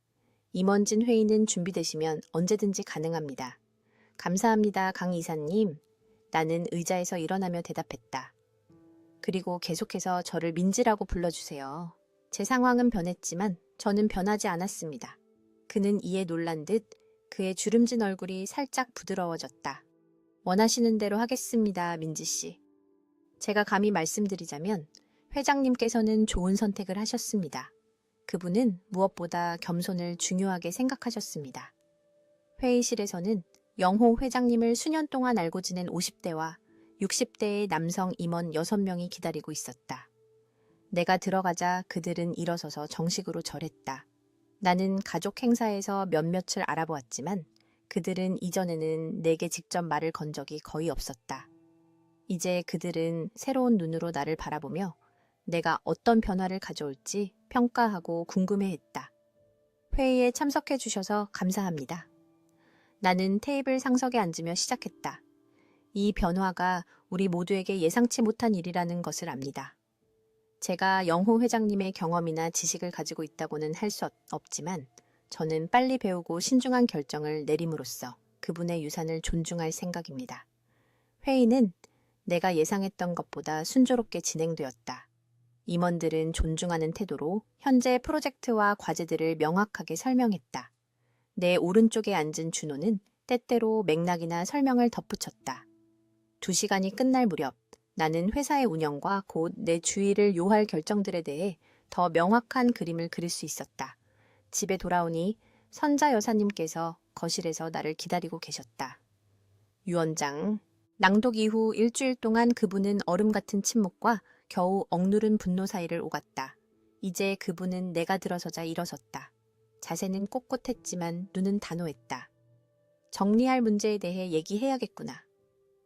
임원진 회의는 준비되시면 언제든지 가능합니다. 감사합니다, 강 이사님. 나는 의자에서 일어나며 대답했다. 그리고 계속해서 저를 민지라고 불러주세요. 제 상황은 변했지만 저는 변하지 않았습니다. 그는 이에 놀란 듯 그의 주름진 얼굴이 살짝 부드러워졌다. 원하시는 대로 하겠습니다, 민지 씨. 제가 감히 말씀드리자면 회장님께서는 좋은 선택을 하셨습니다. 그분은 무엇보다 겸손을 중요하게 생각하셨습니다. 회의실에서는 영호 회장님을 수년 동안 알고 지낸 50대와 60대의 남성 임원 6명이 기다리고 있었다. 내가 들어가자 그들은 일어서서 정식으로 절했다. 나는 가족 행사에서 몇몇을 알아보았지만 그들은 이전에는 내게 직접 말을 건 적이 거의 없었다. 이제 그들은 새로운 눈으로 나를 바라보며 내가 어떤 변화를 가져올지 평가하고 궁금해했다. 회의에 참석해 주셔서 감사합니다. 나는 테이블 상석에 앉으며 시작했다. 이 변화가 우리 모두에게 예상치 못한 일이라는 것을 압니다. 제가 영호 회장님의 경험이나 지식을 가지고 있다고는 할 수 없지만 저는 빨리 배우고 신중한 결정을 내림으로써 그분의 유산을 존중할 생각입니다. 회의는 내가 예상했던 것보다 순조롭게 진행되었다. 임원들은 존중하는 태도로 현재 프로젝트와 과제들을 명확하게 설명했다. 내 오른쪽에 앉은 준호는 때때로 맥락이나 설명을 덧붙였다. 2시간이 끝날 무렵 나는 회사의 운영과 곧 내 주의를 요할 결정들에 대해 더 명확한 그림을 그릴 수 있었다. 집에 돌아오니 선자 여사님께서 거실에서 나를 기다리고 계셨다. 유 원장, 낭독 이후 일주일 동안 그분은 얼음 같은 침묵과 겨우 억누른 분노 사이를 오갔다. 이제 그분은 내가 들어서자 일어섰다. 자세는 꼿꼿했지만 눈은 단호했다. 정리할 문제에 대해 얘기해야겠구나.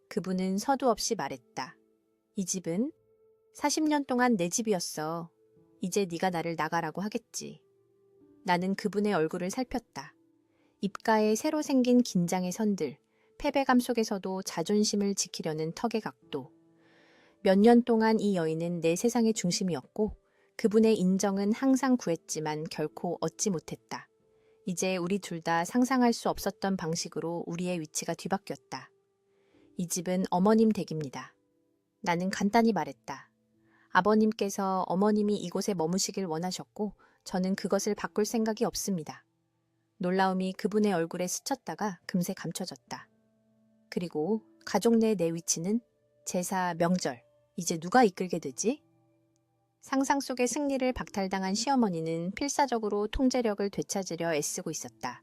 그분은 서두 없이 말했다. 이 집은 40년 동안 내 집이었어. 이제 네가 나를 나가라고 하겠지. 나는 그분의 얼굴을 살폈다. 입가에 새로 생긴 긴장의 선들, 패배감 속에서도 자존심을 지키려는 턱의 각도. 몇 년 동안 이 여인은 내 세상의 중심이었고 그분의 인정은 항상 구했지만 결코 얻지 못했다. 이제 우리 둘 다 상상할 수 없었던 방식으로 우리의 위치가 뒤바뀌었다. 이 집은 어머님 댁입니다. 나는 간단히 말했다. 아버님께서 어머님이 이곳에 머무시길 원하셨고 저는 그것을 바꿀 생각이 없습니다. 놀라움이 그분의 얼굴에 스쳤다가 금세 감춰졌다. 그리고 가족 내 내 위치는 제사, 명절, 이제 누가 이끌게 되지? 상상 속의 승리를 박탈당한 시어머니는 필사적으로 통제력을 되찾으려 애쓰고 있었다.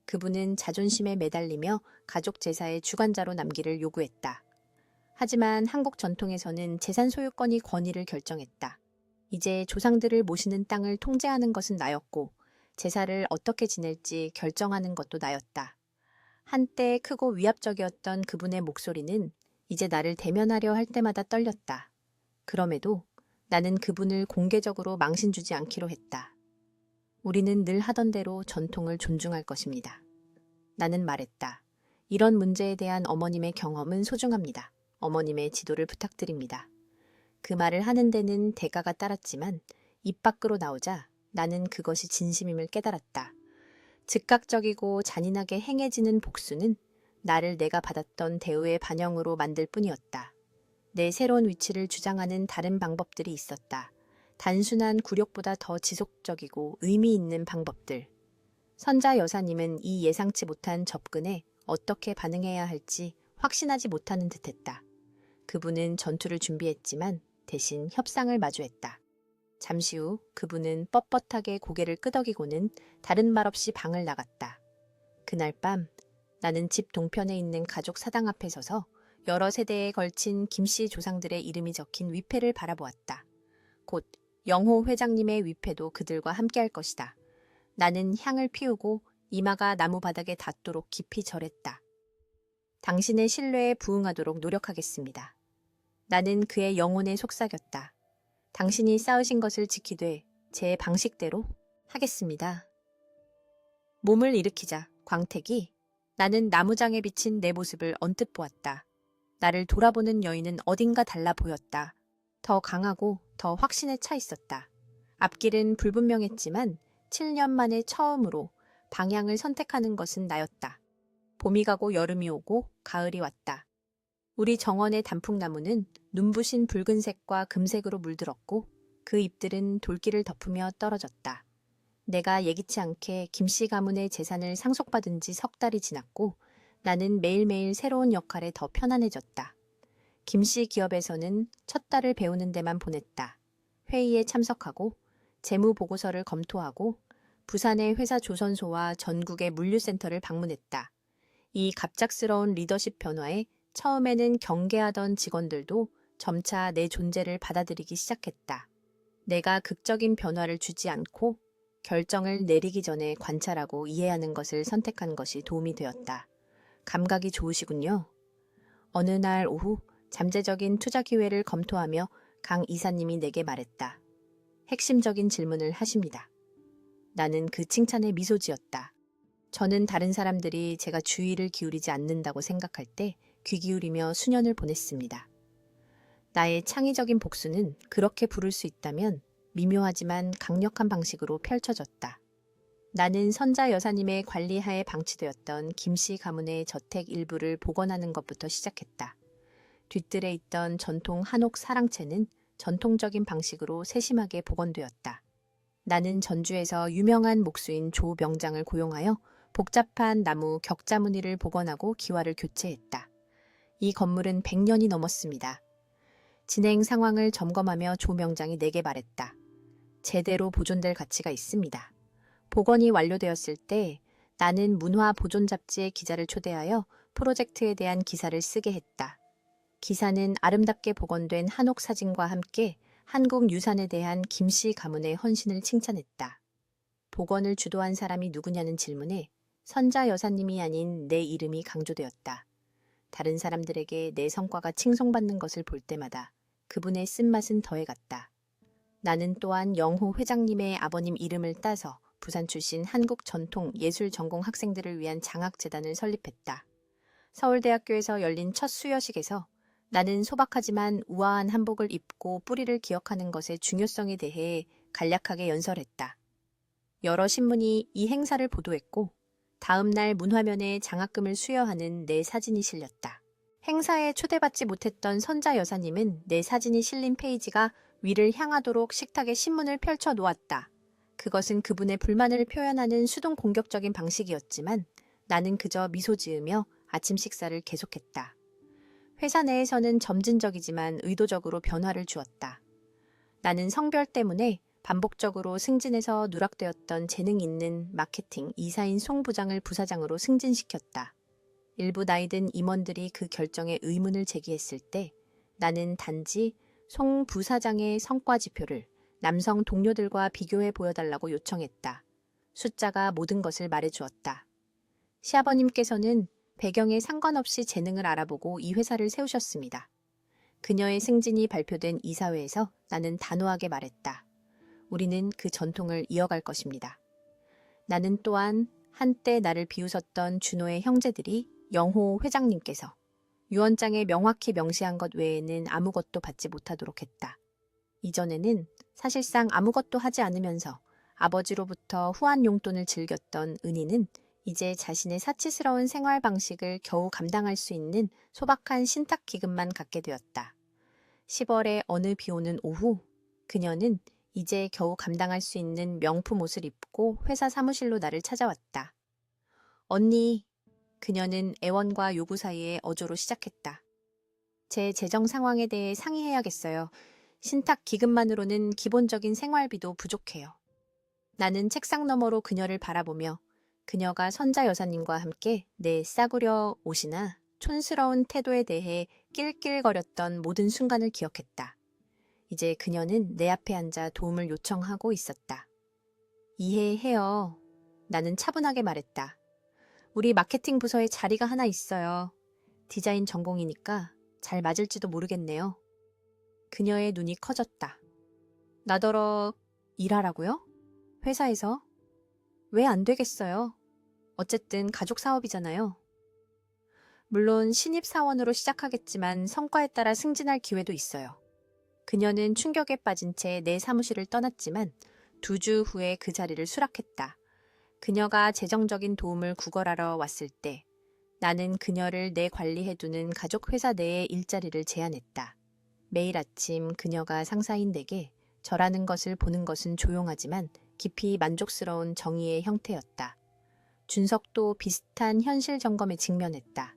그분은 자존심에 매달리며 가족 제사의 주관자로 남기를 요구했다. 하지만 한국 전통에서는 재산 소유권이 권위를 결정했다. 이제 조상들을 모시는 땅을 통제하는 것은 나였고 제사를 어떻게 지낼지 결정하는 것도 나였다. 한때 크고 위압적이었던 그분의 목소리는 이제 나를 대면하려 할 때마다 떨렸다. 그럼에도 나는 그분을 공개적으로 망신 주지 않기로 했다. 우리는 늘 하던 대로 전통을 존중할 것입니다. 나는 말했다. 이런 문제에 대한 어머님의 경험은 소중합니다. 어머님의 지도를 부탁드립니다. 그 말을 하는 데는 대가가 따랐지만 입 밖으로 나오자 나는 그것이 진심임을 깨달았다. 즉각적이고 잔인하게 행해지는 복수는 나를 내가 받았던 대우의 반영으로 만들 뿐이었다. 내 새로운 위치를 주장하는 다른 방법들이 있었다. 단순한 굴욕보다 더 지속적이고 의미 있는 방법들. 선자 여사님은 이 예상치 못한 접근에 어떻게 반응해야 할지 확신하지 못하는 듯했다. 그분은 전투를 준비했지만 대신 협상을 마주했다. 잠시 후 그분은 뻣뻣하게 고개를 끄덕이고는 다른 말 없이 방을 나갔다. 그날 밤 나는 집 동편에 있는 가족 사당 앞에 서서 여러 세대에 걸친 김씨 조상들의 이름이 적힌 위패를 바라보았다. 곧 영호 회장님의 위패도 그들과 함께할 것이다. 나는 향을 피우고 이마가 나무 바닥에 닿도록 깊이 절했다. 당신의 신뢰에 부응하도록 노력하겠습니다. 나는 그의 영혼에 속삭였다. 당신이 쌓으신 것을 지키되 제 방식대로 하겠습니다. 몸을 일으키자 광택이 나는 나무장에 비친 내 모습을 언뜻 보았다. 나를 돌아보는 여인은 어딘가 달라 보였다. 더 강하고 더 확신에 차 있었다. 앞길은 불분명했지만 7년 만에 처음으로 방향을 선택하는 것은 나였다. 봄이 가고 여름이 오고 가을이 왔다. 우리 정원의 단풍나무는 눈부신 붉은색과 금색으로 물들었고 그 잎들은 돌길을 덮으며 떨어졌다. 내가 예기치 않게 김씨 가문의 재산을 상속받은 지 석 달이 지났고 나는 매일매일 새로운 역할에 더 편안해졌다. 김씨 기업에서는 첫 달을 배우는 데만 보냈다. 회의에 참석하고 재무 보고서를 검토하고 부산의 회사 조선소와 전국의 물류센터를 방문했다. 이 갑작스러운 리더십 변화에 처음에는 경계하던 직원들도 점차 내 존재를 받아들이기 시작했다. 내가 극적인 변화를 주지 않고 결정을 내리기 전에 관찰하고 이해하는 것을 선택한 것이 도움이 되었다. 감각이 좋으시군요. 어느 날 오후 잠재적인 투자 기회를 검토하며 강 이사님이 내게 말했다. 핵심적인 질문을 하십니다. 나는 그 칭찬에 미소 지었다. 저는 다른 사람들이 제가 주의를 기울이지 않는다고 생각할 때 귀 기울이며 수년을 보냈습니다. 나의 창의적인 복수는 그렇게 부를 수 있다면 미묘하지만 강력한 방식으로 펼쳐졌다. 나는 선자 여사님의 관리하에 방치되었던 김씨 가문의 저택 일부를 복원하는 것부터 시작했다. 뒤뜰에 있던 전통 한옥 사랑채는 전통적인 방식으로 세심하게 복원되었다. 나는 전주에서 유명한 목수인 조 명장을 고용하여 복잡한 나무 격자무늬를 복원하고 기와를 교체했다. 이 건물은 100년이 넘었습니다. 진행 상황을 점검하며 조 명장이 내게 말했다. 제대로 보존될 가치가 있습니다. 복원이 완료되었을 때 나는 문화 보존 잡지의 기자를 초대하여 프로젝트에 대한 기사를 쓰게 했다. 기사는 아름답게 복원된 한옥 사진과 함께 한국 유산에 대한 김씨 가문의 헌신을 칭찬했다. 복원을 주도한 사람이 누구냐는 질문에 선자 여사님이 아닌 내 이름이 강조되었다. 다른 사람들에게 내 성과가 칭송받는 것을 볼 때마다 그분의 쓴맛은 더해갔다. 나는 또한 영호 회장님의 아버님 이름을 따서 부산 출신 한국 전통 예술 전공 학생들을 위한 장학재단을 설립했다. 서울대학교에서 열린 첫 수여식에서 나는 소박하지만 우아한 한복을 입고 뿌리를 기억하는 것의 중요성에 대해 간략하게 연설했다. 여러 신문이 이 행사를 보도했고 다음 날 문화면에 장학금을 수여하는 내 사진이 실렸다. 행사에 초대받지 못했던 선자 여사님은 내 사진이 실린 페이지가 위를 향하도록 식탁에 신문을 펼쳐 놓았다. 그것은 그분의 불만을 표현하는 수동 공격적인 방식이었지만 나는 그저 미소 지으며 아침 식사를 계속했다. 회사 내에서는 점진적이지만 의도적으로 변화를 주었다. 나는 성별 때문에 반복적으로 승진해서 누락되었던 재능 있는 마케팅 이사인 송 부장을 부사장으로 승진시켰다. 일부 나이든 임원들이 그 결정에 의문을 제기했을 때 나는 단지 송 부사장의 성과 지표를 남성 동료들과 비교해 보여달라고 요청했다. 숫자가 모든 것을 말해주었다. 시아버님께서는 배경에 상관없이 재능을 알아보고 이 회사를 세우셨습니다. 그녀의 승진이 발표된 이사회에서 나는 단호하게 말했다. 우리는 그 전통을 이어갈 것입니다. 나는 또한 한때 나를 비웃었던 준호의 형제들이 영호 회장님께서 유언장에 명확히 명시한 것 외에는 아무것도 받지 못하도록 했다. 이전에는 사실상 아무것도 하지 않으면서 아버지로부터 후한 용돈을 즐겼던 은희는 이제 자신의 사치스러운 생활 방식을 겨우 감당할 수 있는 소박한 신탁 기금만 갖게 되었다. 10월의 어느 비 오는 오후, 그녀는 이제 겨우 감당할 수 있는 명품 옷을 입고 회사 사무실로 나를 찾아왔다. 언니, 그녀는 애원과 요구 사이에 어조로 시작했다. 제 재정 상황에 대해 상의해야겠어요. 신탁 기금만으로는 기본적인 생활비도 부족해요. 나는 책상 너머로 그녀를 바라보며 그녀가 선자 여사님과 함께 내 싸구려 옷이나 촌스러운 태도에 대해 낄낄거렸던 모든 순간을 기억했다. 이제 그녀는 내 앞에 앉아 도움을 요청하고 있었다. 이해해요. 나는 차분하게 말했다. 우리 마케팅 부서에 자리가 하나 있어요. 디자인 전공이니까 잘 맞을지도 모르겠네요. 그녀의 눈이 커졌다. 나더러 일하라고요? 회사에서? 왜 안 되겠어요? 어쨌든 가족 사업이잖아요. 물론 신입 사원으로 시작하겠지만 성과에 따라 승진할 기회도 있어요. 그녀는 충격에 빠진 채 내 사무실을 떠났지만 2주 후에 그 자리를 수락했다. 그녀가 재정적인 도움을 구걸하러 왔을 때 나는 그녀를 내 관리해두는 가족 회사 내의 일자리를 제안했다. 매일 아침 그녀가 상사인 내게 절하는 것을 보는 것은 조용하지만 깊이 만족스러운 정의의 형태였다. 준석도 비슷한 현실 점검에 직면했다.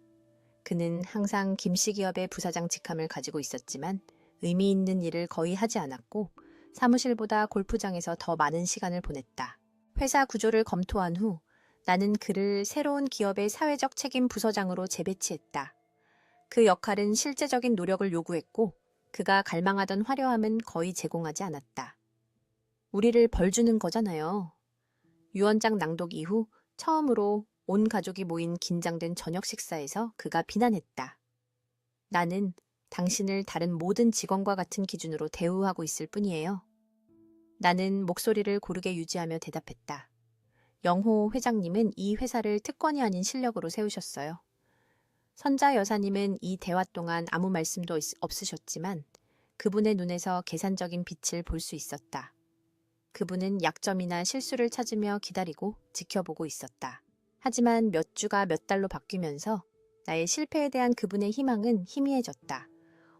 그는 항상 김씨기업의 부사장 직함을 가지고 있었지만 의미 있는 일을 거의 하지 않았고 사무실보다 골프장에서 더 많은 시간을 보냈다. 회사 구조를 검토한 후 나는 그를 새로운 기업의 사회적 책임 부서장으로 재배치했다. 그 역할은 실제적인 노력을 요구했고 그가 갈망하던 화려함은 거의 제공하지 않았다. 우리를 벌주는 거잖아요. 유언장 낭독 이후 처음으로 온 가족이 모인 긴장된 저녁 식사에서 그가 비난했다. 나는 당신을 다른 모든 직원과 같은 기준으로 대우하고 있을 뿐이에요. 나는 목소리를 고르게 유지하며 대답했다. 영호 회장님은 이 회사를 특권이 아닌 실력으로 세우셨어요. 선자 여사님은 이 대화 동안 아무 말씀도 없으셨지만 그분의 눈에서 계산적인 빛을 볼 수 있었다. 그분은 약점이나 실수를 찾으며 기다리고 지켜보고 있었다. 하지만 몇 주가 몇 달로 바뀌면서 나의 실패에 대한 그분의 희망은 희미해졌다.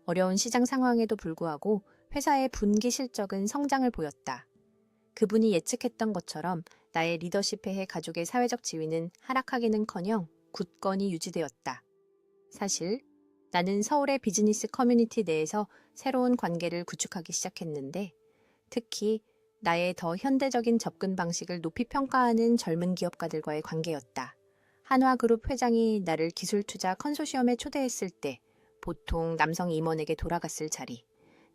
어려운 시장 상황에도 불구하고 회사의 분기 실적은 성장을 보였다. 그분이 예측했던 것처럼 나의 리더십 회해 가족의 사회적 지위는 하락하기는커녕 굳건히 유지되었다. 사실 나는 서울의 비즈니스 커뮤니티 내에서 새로운 관계를 구축하기 시작했는데 특히 나의 더 현대적인 접근 방식을 높이 평가하는 젊은 기업가들과의 관계였다. 한화그룹 회장이 나를 기술투자 컨소시엄에 초대했을 때 보통 남성 임원에게 돌아갔을 자리.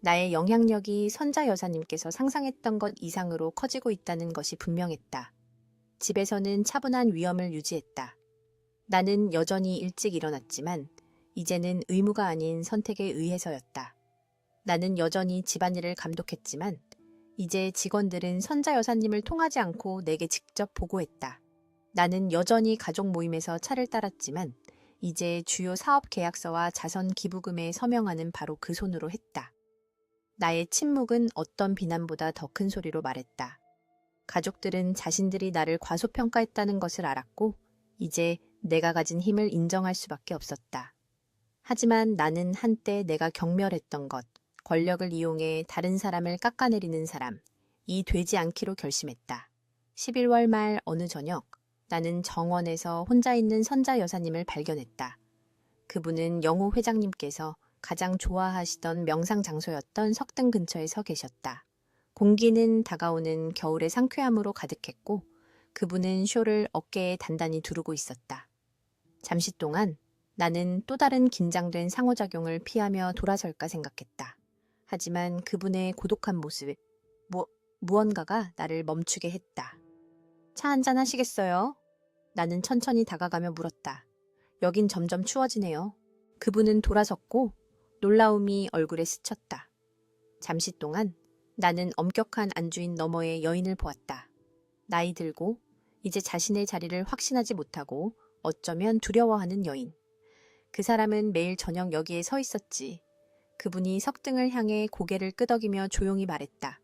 나의 영향력이 선자 여사님께서 상상했던 것 이상으로 커지고 있다는 것이 분명했다. 집에서는 차분한 위엄을 유지했다. 나는 여전히 일찍 일어났지만 이제는 의무가 아닌 선택에 의해서였다. 나는 여전히 집안일을 감독했지만 이제 직원들은 선자 여사님을 통하지 않고 내게 직접 보고했다. 나는 여전히 가족 모임에서 차를 따랐지만 이제 주요 사업 계약서와 자선 기부금에 서명하는 바로 그 손으로 했다. 나의 침묵은 어떤 비난보다 더 큰 소리로 말했다. 가족들은 자신들이 나를 과소평가했다는 것을 알았고 이제 내가 가진 힘을 인정할 수밖에 없었다. 하지만 나는 한때 내가 경멸했던 것, 권력을 이용해 다른 사람을 깎아내리는 사람, 이 되지 않기로 결심했다. 11월 말 어느 저녁 나는 정원에서 혼자 있는 선자 여사님을 발견했다. 그분은 영호 회장님께서 가장 좋아하시던 명상 장소였던 석등 근처에 서 계셨다. 공기는 다가오는 겨울의 상쾌함으로 가득했고 그분은 쇼를 어깨에 단단히 두르고 있었다. 잠시 동안 나는 또 다른 긴장된 상호작용을 피하며 돌아설까 생각했다. 하지만 그분의 고독한 모습, 무언가가 나를 멈추게 했다. 차 한잔 하시겠어요? 나는 천천히 다가가며 물었다. 여긴 점점 추워지네요. 그분은 돌아섰고 놀라움이 얼굴에 스쳤다. 잠시 동안 나는 엄격한 안주인 너머의 여인을 보았다. 나이 들고 이제 자신의 자리를 확신하지 못하고 어쩌면 두려워하는 여인. 그 사람은 매일 저녁 여기에 서 있었지. 그분이 석등을 향해 고개를 끄덕이며 조용히 말했다.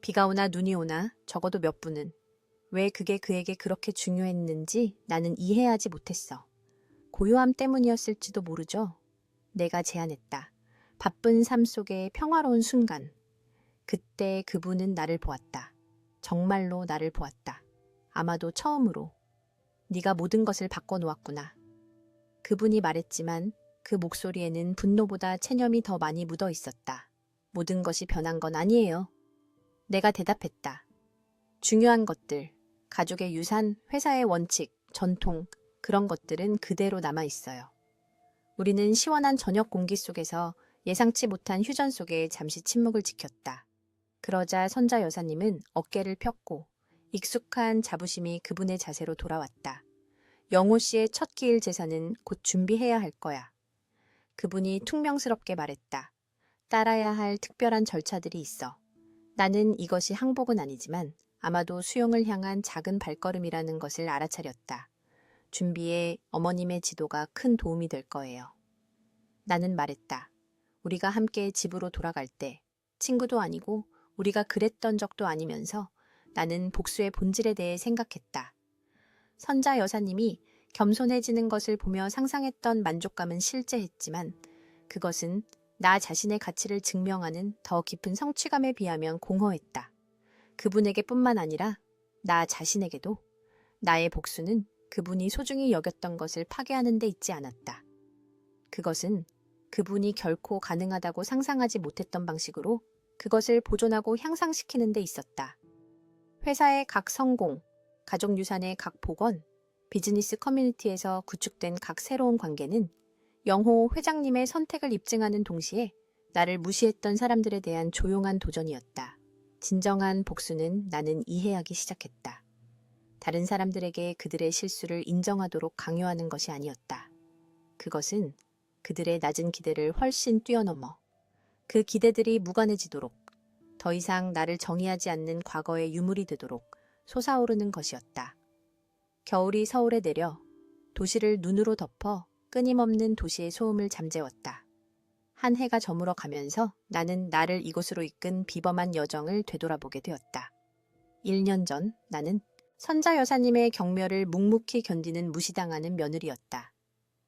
비가 오나 눈이 오나 적어도 몇 분은. 왜 그게 그에게 그렇게 중요했는지 나는 이해하지 못했어. 고요함 때문이었을지도 모르죠. 내가 제안했다. 바쁜 삶 속의 평화로운 순간. 그때 그분은 나를 보았다. 정말로 나를 보았다. 아마도 처음으로. 네가 모든 것을 바꿔놓았구나. 그분이 말했지만 그 목소리에는 분노보다 체념이 더 많이 묻어 있었다. 모든 것이 변한 건 아니에요. 내가 대답했다. 중요한 것들, 가족의 유산, 회사의 원칙, 전통, 그런 것들은 그대로 남아 있어요. 우리는 시원한 저녁 공기 속에서 예상치 못한 휴전 속에 잠시 침묵을 지켰다. 그러자 선자 여사님은 어깨를 폈고 익숙한 자부심이 그분의 자세로 돌아왔다. 영호 씨의 첫 기일 제사는 곧 준비해야 할 거야. 그분이 퉁명스럽게 말했다. 따라야 할 특별한 절차들이 있어. 나는 이것이 항복은 아니지만 아마도 수용을 향한 작은 발걸음이라는 것을 알아차렸다. 준비에 어머님의 지도가 큰 도움이 될 거예요. 나는 말했다. 우리가 함께 집으로 돌아갈 때 친구도 아니고 우리가 그랬던 적도 아니면서 나는 복수의 본질에 대해 생각했다. 선자 여사님이 겸손해지는 것을 보며 상상했던 만족감은 실제했지만 그것은 나 자신의 가치를 증명하는 더 깊은 성취감에 비하면 공허했다. 그분에게뿐만 아니라 나 자신에게도 나의 복수는 그분이 소중히 여겼던 것을 파괴하는 데 있지 않았다. 그것은 그분이 결코 가능하다고 상상하지 못했던 방식으로 그것을 보존하고 향상시키는 데 있었다. 회사의 각 성공, 가족 유산의 각 복원, 비즈니스 커뮤니티에서 구축된 각 새로운 관계는 영호 회장님의 선택을 입증하는 동시에 나를 무시했던 사람들에 대한 조용한 도전이었다. 진정한 복수는 나는 이해하기 시작했다. 다른 사람들에게 그들의 실수를 인정하도록 강요하는 것이 아니었다. 그것은 그들의 낮은 기대를 훨씬 뛰어넘어 그 기대들이 무관해지도록 더 이상 나를 정의하지 않는 과거의 유물이 되도록 솟아오르는 것이었다. 겨울이 서울에 내려 도시를 눈으로 덮어 끊임없는 도시의 소음을 잠재웠다. 한 해가 저물어 가면서 나는 나를 이곳으로 이끈 비범한 여정을 되돌아보게 되었다. 1년 전 나는 선자 여사님의 경멸을 묵묵히 견디는 무시당하는 며느리였다.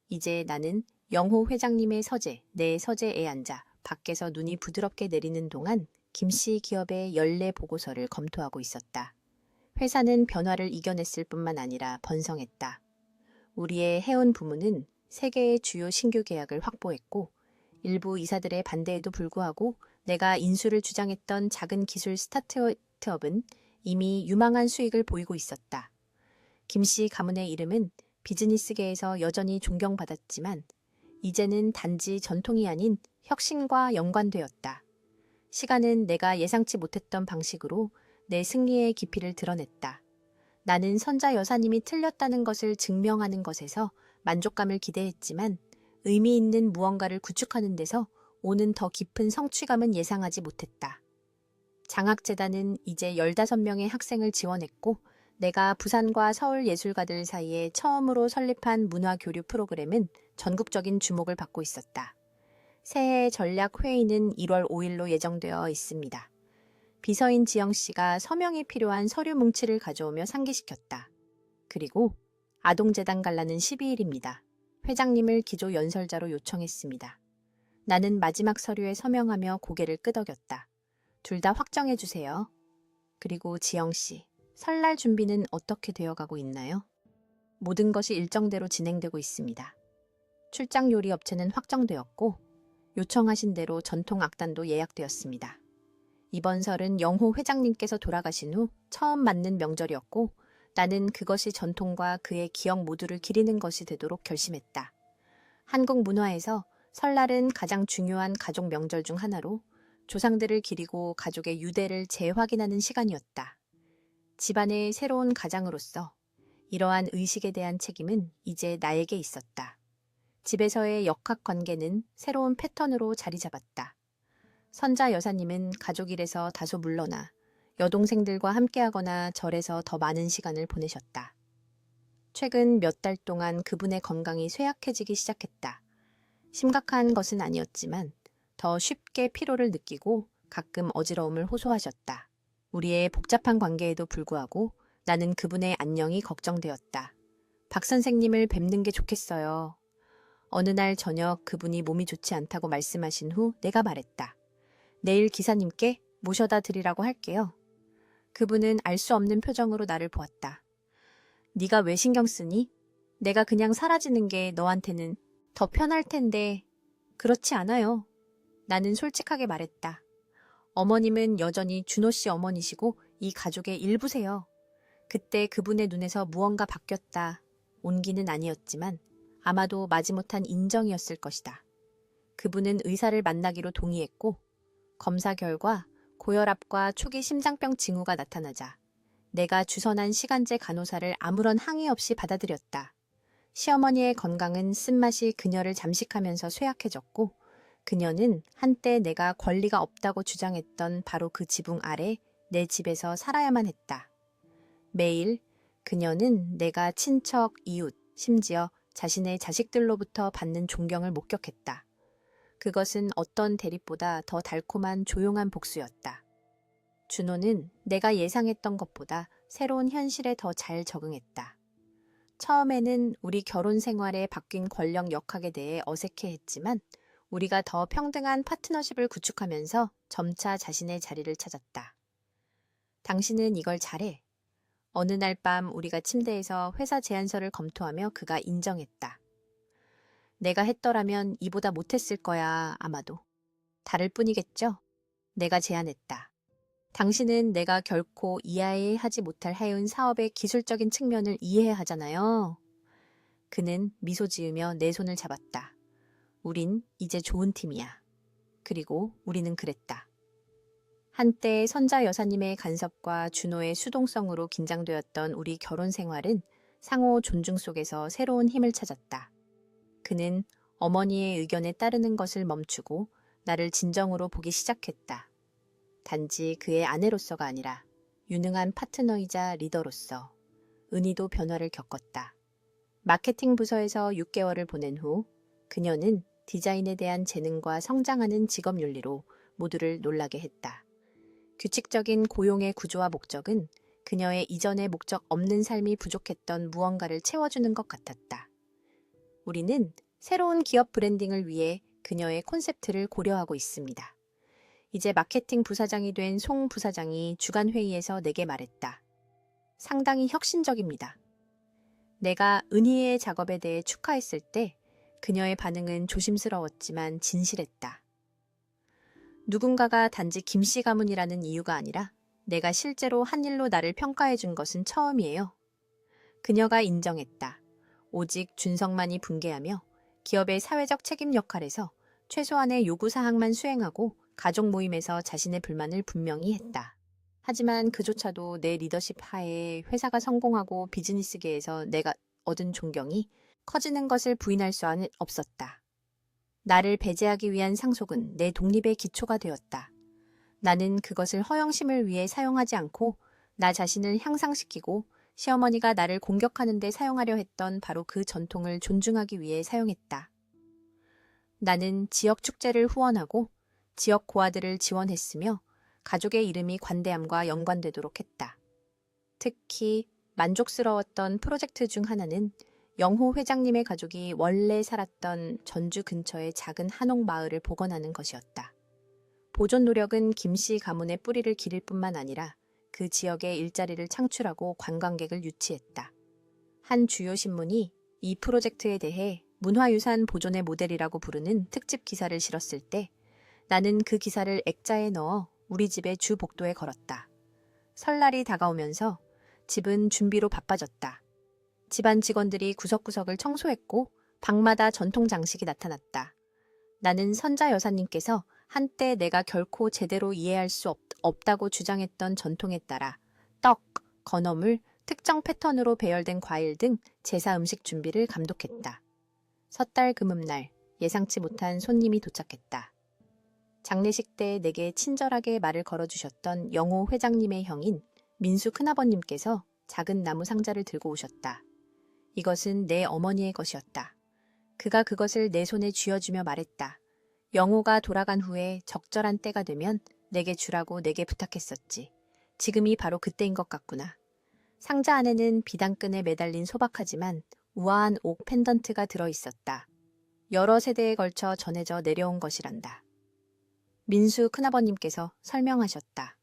이제 나는 영호 회장님의 서재, 내 서재에 앉아 밖에서 눈이 부드럽게 내리는 동안 김씨 기업의 연례 보고서를 검토하고 있었다. 회사는 변화를 이겨냈을 뿐만 아니라 번성했다. 우리의 해운 부문은 3개의 주요 신규 계약을 확보했고 일부 이사들의 반대에도 불구하고 내가 인수를 주장했던 작은 기술 스타트업은 이미 유망한 수익을 보이고 있었다. 김씨 가문의 이름은 비즈니스계에서 여전히 존경받았지만 이제는 단지 전통이 아닌 혁신과 연관되었다. 시간은 내가 예상치 못했던 방식으로 내 승리의 깊이를 드러냈다. 나는 선자 여사님이 틀렸다는 것을 증명하는 것에서 만족감을 기대했지만 의미 있는 무언가를 구축하는 데서 오는 더 깊은 성취감은 예상하지 못했다. 장학재단은 이제 15명의 학생을 지원했고 내가 부산과 서울 예술가들 사이에 처음으로 설립한 문화교류 프로그램은 전국적인 주목을 받고 있었다. 새해 전략 회의는 1월 5일로 예정되어 있습니다. 비서인 지영 씨가 서명이 필요한 서류 뭉치를 가져오며 상기시켰다. 그리고 아동재단 갈라는 12일입니다. 회장님을 기조 연설자로 요청했습니다. 나는 마지막 서류에 서명하며 고개를 끄덕였다. 둘 다 확정해 주세요. 그리고 지영 씨, 설날 준비는 어떻게 되어가고 있나요? 모든 것이 일정대로 진행되고 있습니다. 출장 요리 업체는 확정되었고 요청하신 대로 전통 악단도 예약되었습니다. 이번 설은 영호 회장님께서 돌아가신 후 처음 맞는 명절이었고 나는 그것이 전통과 그의 기억 모두를 기리는 것이 되도록 결심했다. 한국 문화에서 설날은 가장 중요한 가족 명절 중 하나로 조상들을 기리고 가족의 유대를 재확인하는 시간이었다. 집안의 새로운 가장으로서 이러한 의식에 대한 책임은 이제 나에게 있었다. 집에서의 역학관계는 새로운 패턴으로 자리 잡았다. 선자 여사님은 가족 일에서 다소 물러나 여동생들과 함께하거나 절에서 더 많은 시간을 보내셨다. 최근 몇 달 동안 그분의 건강이 쇠약해지기 시작했다. 심각한 것은 아니었지만 더 쉽게 피로를 느끼고 가끔 어지러움을 호소하셨다. 우리의 복잡한 관계에도 불구하고 나는 그분의 안녕이 걱정되었다. 박 선생님을 뵙는 게 좋겠어요. 어느 날 저녁 그분이 몸이 좋지 않다고 말씀하신 후 내가 말했다. 내일 기사님께 모셔다 드리라고 할게요. 그분은 알 수 없는 표정으로 나를 보았다. 네가 왜 신경 쓰니? 내가 그냥 사라지는 게 너한테는 더 편할 텐데. 그렇지 않아요. 나는 솔직하게 말했다. 어머님은 여전히 준호 씨 어머니시고 이 가족의 일부세요. 그때 그분의 눈에서 무언가 바뀌었다. 온기는 아니었지만 아마도 마지못한 인정이었을 것이다. 그분은 의사를 만나기로 동의했고 검사 결과 고혈압과 초기 심장병 징후가 나타나자 내가 주선한 시간제 간호사를 아무런 항의 없이 받아들였다. 시어머니의 건강은 쓴맛이 그녀를 잠식하면서 쇠약해졌고 그녀는 한때 내가 권리가 없다고 주장했던 바로 그 지붕 아래 내 집에서 살아야만 했다. 매일 그녀는 내가 친척, 이웃, 심지어 자신의 자식들로부터 받는 존경을 목격했다. 그것은 어떤 대립보다 더 달콤한 조용한 복수였다. 준호는 내가 예상했던 것보다 새로운 현실에 더 잘 적응했다. 처음에는 우리 결혼 생활에 바뀐 권력 역학에 대해 어색해했지만 우리가 더 평등한 파트너십을 구축하면서 점차 자신의 자리를 찾았다. 당신은 이걸 잘해. 어느 날 밤 우리가 침대에서 회사 제안서를 검토하며 그가 인정했다. 내가 했더라면 이보다 못했을 거야, 아마도. 다를 뿐이겠죠? 내가 제안했다. 당신은 내가 결코 이해하지 못할 해운 사업의 기술적인 측면을 이해하잖아요. 그는 미소 지으며 내 손을 잡았다. 우린 이제 좋은 팀이야. 그리고 우리는 그랬다. 한때 선자 여사님의 간섭과 준호의 수동성으로 긴장되었던 우리 결혼 생활은 상호 존중 속에서 새로운 힘을 찾았다. 그는 어머니의 의견에 따르는 것을 멈추고 나를 진정으로 보기 시작했다. 단지 그의 아내로서가 아니라 유능한 파트너이자 리더로서. 은희도 변화를 겪었다. 마케팅 부서에서 6개월을 보낸 후 그녀는 디자인에 대한 재능과 성장하는 직업 윤리로 모두를 놀라게 했다. 규칙적인 고용의 구조와 목적은 그녀의 이전의 목적 없는 삶이 부족했던 무언가를 채워주는 것 같았다. 우리는 새로운 기업 브랜딩을 위해 그녀의 콘셉트를 고려하고 있습니다. 이제 마케팅 부사장이 된 송 부사장이 주간 회의에서 내게 말했다. 상당히 혁신적입니다. 내가 은희의 작업에 대해 축하했을 때 그녀의 반응은 조심스러웠지만 진실했다. 누군가가 단지 김씨 가문이라는 이유가 아니라 내가 실제로 한 일로 나를 평가해 준 것은 처음이에요. 그녀가 인정했다. 오직 준성만이 붕괴하며 기업의 사회적 책임 역할에서 최소한의 요구사항만 수행하고 가족 모임에서 자신의 불만을 분명히 했다. 하지만 그조차도 내 리더십 하에 회사가 성공하고 비즈니스계에서 내가 얻은 존경이 커지는 것을 부인할 수 없었다. 나를 배제하기 위한 상속은 내 독립의 기초가 되었다. 나는 그것을 허영심을 위해 사용하지 않고 나 자신을 향상시키고 시어머니가 나를 공격하는 데 사용하려 했던 바로 그 전통을 존중하기 위해 사용했다. 나는 지역 축제를 후원하고 지역 고아들을 지원했으며 가족의 이름이 관대함과 연관되도록 했다. 특히 만족스러웠던 프로젝트 중 하나는 영호 회장님의 가족이 원래 살았던 전주 근처의 작은 한옥 마을을 복원하는 것이었다. 보존 노력은 김씨 가문의 뿌리를 기릴 뿐만 아니라 그 지역에 일자리를 창출하고 관광객을 유치했다. 한 주요 신문이 이 프로젝트에 대해 문화유산 보존의 모델이라고 부르는 특집 기사를 실었을 때 나는 그 기사를 액자에 넣어 우리 집의 주 복도에 걸었다. 설날이 다가오면서 집은 준비로 바빠졌다. 집안 직원들이 구석구석을 청소했고 방마다 전통 장식이 나타났다. 나는 선자 여사님께서 한때 내가 결코 제대로 이해할 수 없다고 주장했던 전통에 따라 떡, 건어물, 특정 패턴으로 배열된 과일 등 제사 음식 준비를 감독했다. 섣달 금음날 예상치 못한 손님이 도착했다. 장례식 때 내게 친절하게 말을 걸어주셨던 영호 회장님의 형인 민수 큰아버님께서 작은 나무 상자를 들고 오셨다. 이것은 내 어머니의 것이었다. 그가 그것을 내 손에 쥐어주며 말했다. 영호가 돌아간 후에 적절한 때가 되면 내게 주라고 내게 부탁했었지. 지금이 바로 그때인 것 같구나. 상자 안에는 비단끈에 매달린 소박하지만 우아한 옥 펜던트가 들어있었다. 여러 세대에 걸쳐 전해져 내려온 것이란다. 민수 큰아버님께서 설명하셨다.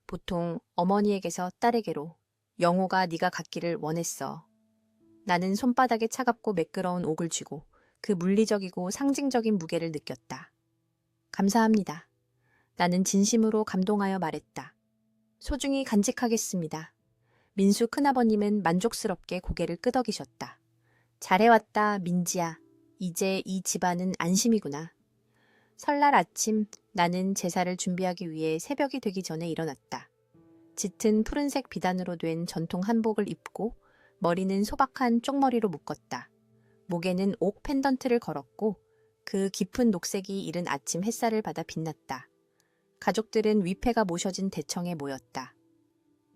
보통 어머니에게서 딸에게로 영호가 네가 갖기를 원했어. 나는 손바닥에 차갑고 매끄러운 옥을 쥐고 그 물리적이고 상징적인 무게를 느꼈다. 감사합니다. 나는 진심으로 감동하여 말했다. 소중히 간직하겠습니다. 민수 큰아버님은 만족스럽게 고개를 끄덕이셨다. 잘해왔다, 민지야. 이제 이 집안은 안심이구나. 설날 아침 나는 제사를 준비하기 위해 새벽이 되기 전에 일어났다. 짙은 푸른색 비단으로 된 전통 한복을 입고 머리는 소박한 쪽머리로 묶었다. 목에는 옥 펜던트를 걸었고 그 깊은 녹색이 이른 아침 햇살을 받아 빛났다. 가족들은 위패가 모셔진 대청에 모였다.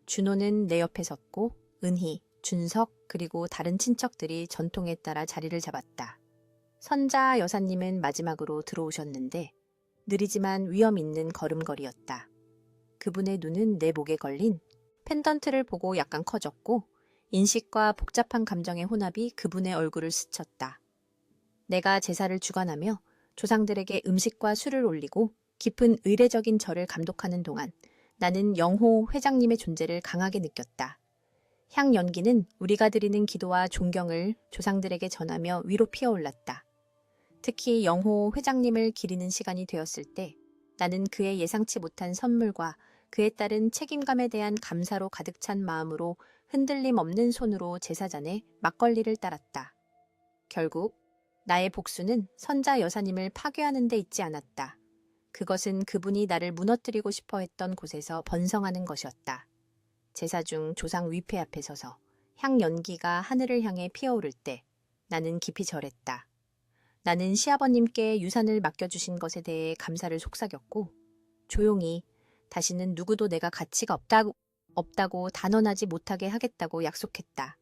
준호는 내 옆에 섰고 은희, 준석 그리고 다른 친척들이 전통에 따라 자리를 잡았다. 선자 여사님은 마지막으로 들어오셨는데 느리지만 위험 있는 걸음걸이였다. 그분의 눈은 내 목에 걸린 펜던트를 보고 약간 커졌고 인식과 복잡한 감정의 혼합이 그분의 얼굴을 스쳤다. 내가 제사를 주관하며 조상들에게 음식과 술을 올리고 깊은 의례적인 절을 감독하는 동안 나는 영호 회장님의 존재를 강하게 느꼈다. 향 연기는 우리가 드리는 기도와 존경을 조상들에게 전하며 위로 피어올랐다. 특히 영호 회장님을 기리는 시간이 되었을 때 나는 그의 예상치 못한 선물과 그에 따른 책임감에 대한 감사로 가득 찬 마음으로 흔들림 없는 손으로 제사잔에 막걸리를 따랐다. 결국 나의 복수는 선자 여사님을 파괴하는 데 있지 않았다. 그것은 그분이 나를 무너뜨리고 싶어 했던 곳에서 번성하는 것이었다. 제사 중 조상 위패 앞에 서서 향 연기가 하늘을 향해 피어오를 때 나는 깊이 절했다. 나는 시아버님께 유산을 맡겨주신 것에 대해 감사를 속삭였고 조용히 다시는 누구도 내가 가치가 없다고 단언하지 못하게 하겠다고 약속했다.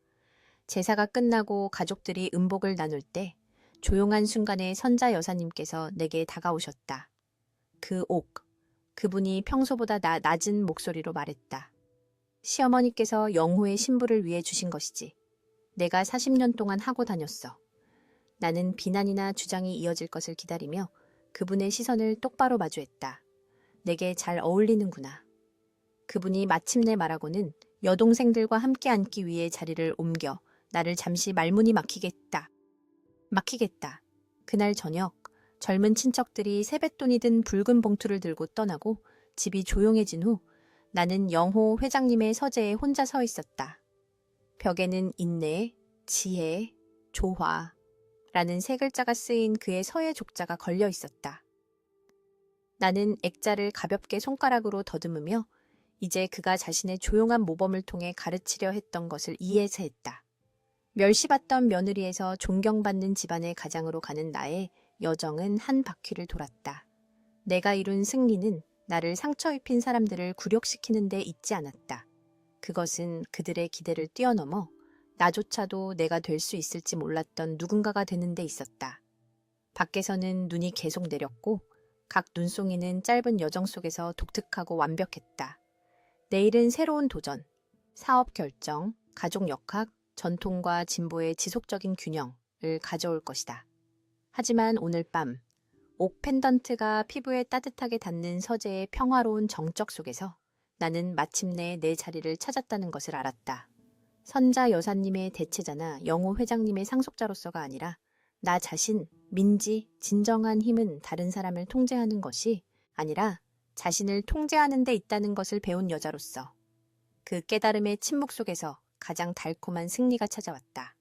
제사가 끝나고 가족들이 음복을 나눌 때 조용한 순간에 선자 여사님께서 내게 다가오셨다. 그분이 평소보다 낮은 목소리로 말했다. 시어머니께서 영호의 신부를 위해 주신 것이지. 내가 40년 동안 하고 다녔어. 나는 비난이나 주장이 이어질 것을 기다리며 그분의 시선을 똑바로 마주했다. 내게 잘 어울리는구나. 그분이 마침내 말하고는 여동생들과 함께 앉기 위해 자리를 옮겨 나를 잠시 말문이 막히겠다. 그날 저녁 젊은 친척들이 세뱃돈이 든 붉은 봉투를 들고 떠나고 집이 조용해진 후 나는 영호 회장님의 서재에 혼자 서 있었다. 벽에는 인내, 지혜, 조화라는 세 글자가 쓰인 그의 서예 족자가 걸려 있었다. 나는 액자를 가볍게 손가락으로 더듬으며 이제 그가 자신의 조용한 모범을 통해 가르치려 했던 것을 이해해서 했다. 멸시받던 며느리에서 존경받는 집안의 가장으로 가는 나의 여정은 한 바퀴를 돌았다. 내가 이룬 승리는 나를 상처 입힌 사람들을 굴욕시키는 데 있지 않았다. 그것은 그들의 기대를 뛰어넘어 나조차도 내가 될 수 있을지 몰랐던 누군가가 되는 데 있었다. 밖에서는 눈이 계속 내렸고 각 눈송이는 짧은 여정 속에서 독특하고 완벽했다. 내일은 새로운 도전, 사업 결정, 가족 역학, 전통과 진보의 지속적인 균형을 가져올 것이다. 하지만 오늘 밤 옥 펜던트가 피부에 따뜻하게 닿는 서재의 평화로운 정적 속에서 나는 마침내 내 자리를 찾았다는 것을 알았다. 선자 여사님의 대체자나 영호 회장님의 상속자로서가 아니라 나 자신, 민지, 진정한 힘은 다른 사람을 통제하는 것이 아니라 자신을 통제하는 데 있다는 것을 배운 여자로서 그 깨달음의 침묵 속에서 가장 달콤한 승리가 찾아왔다.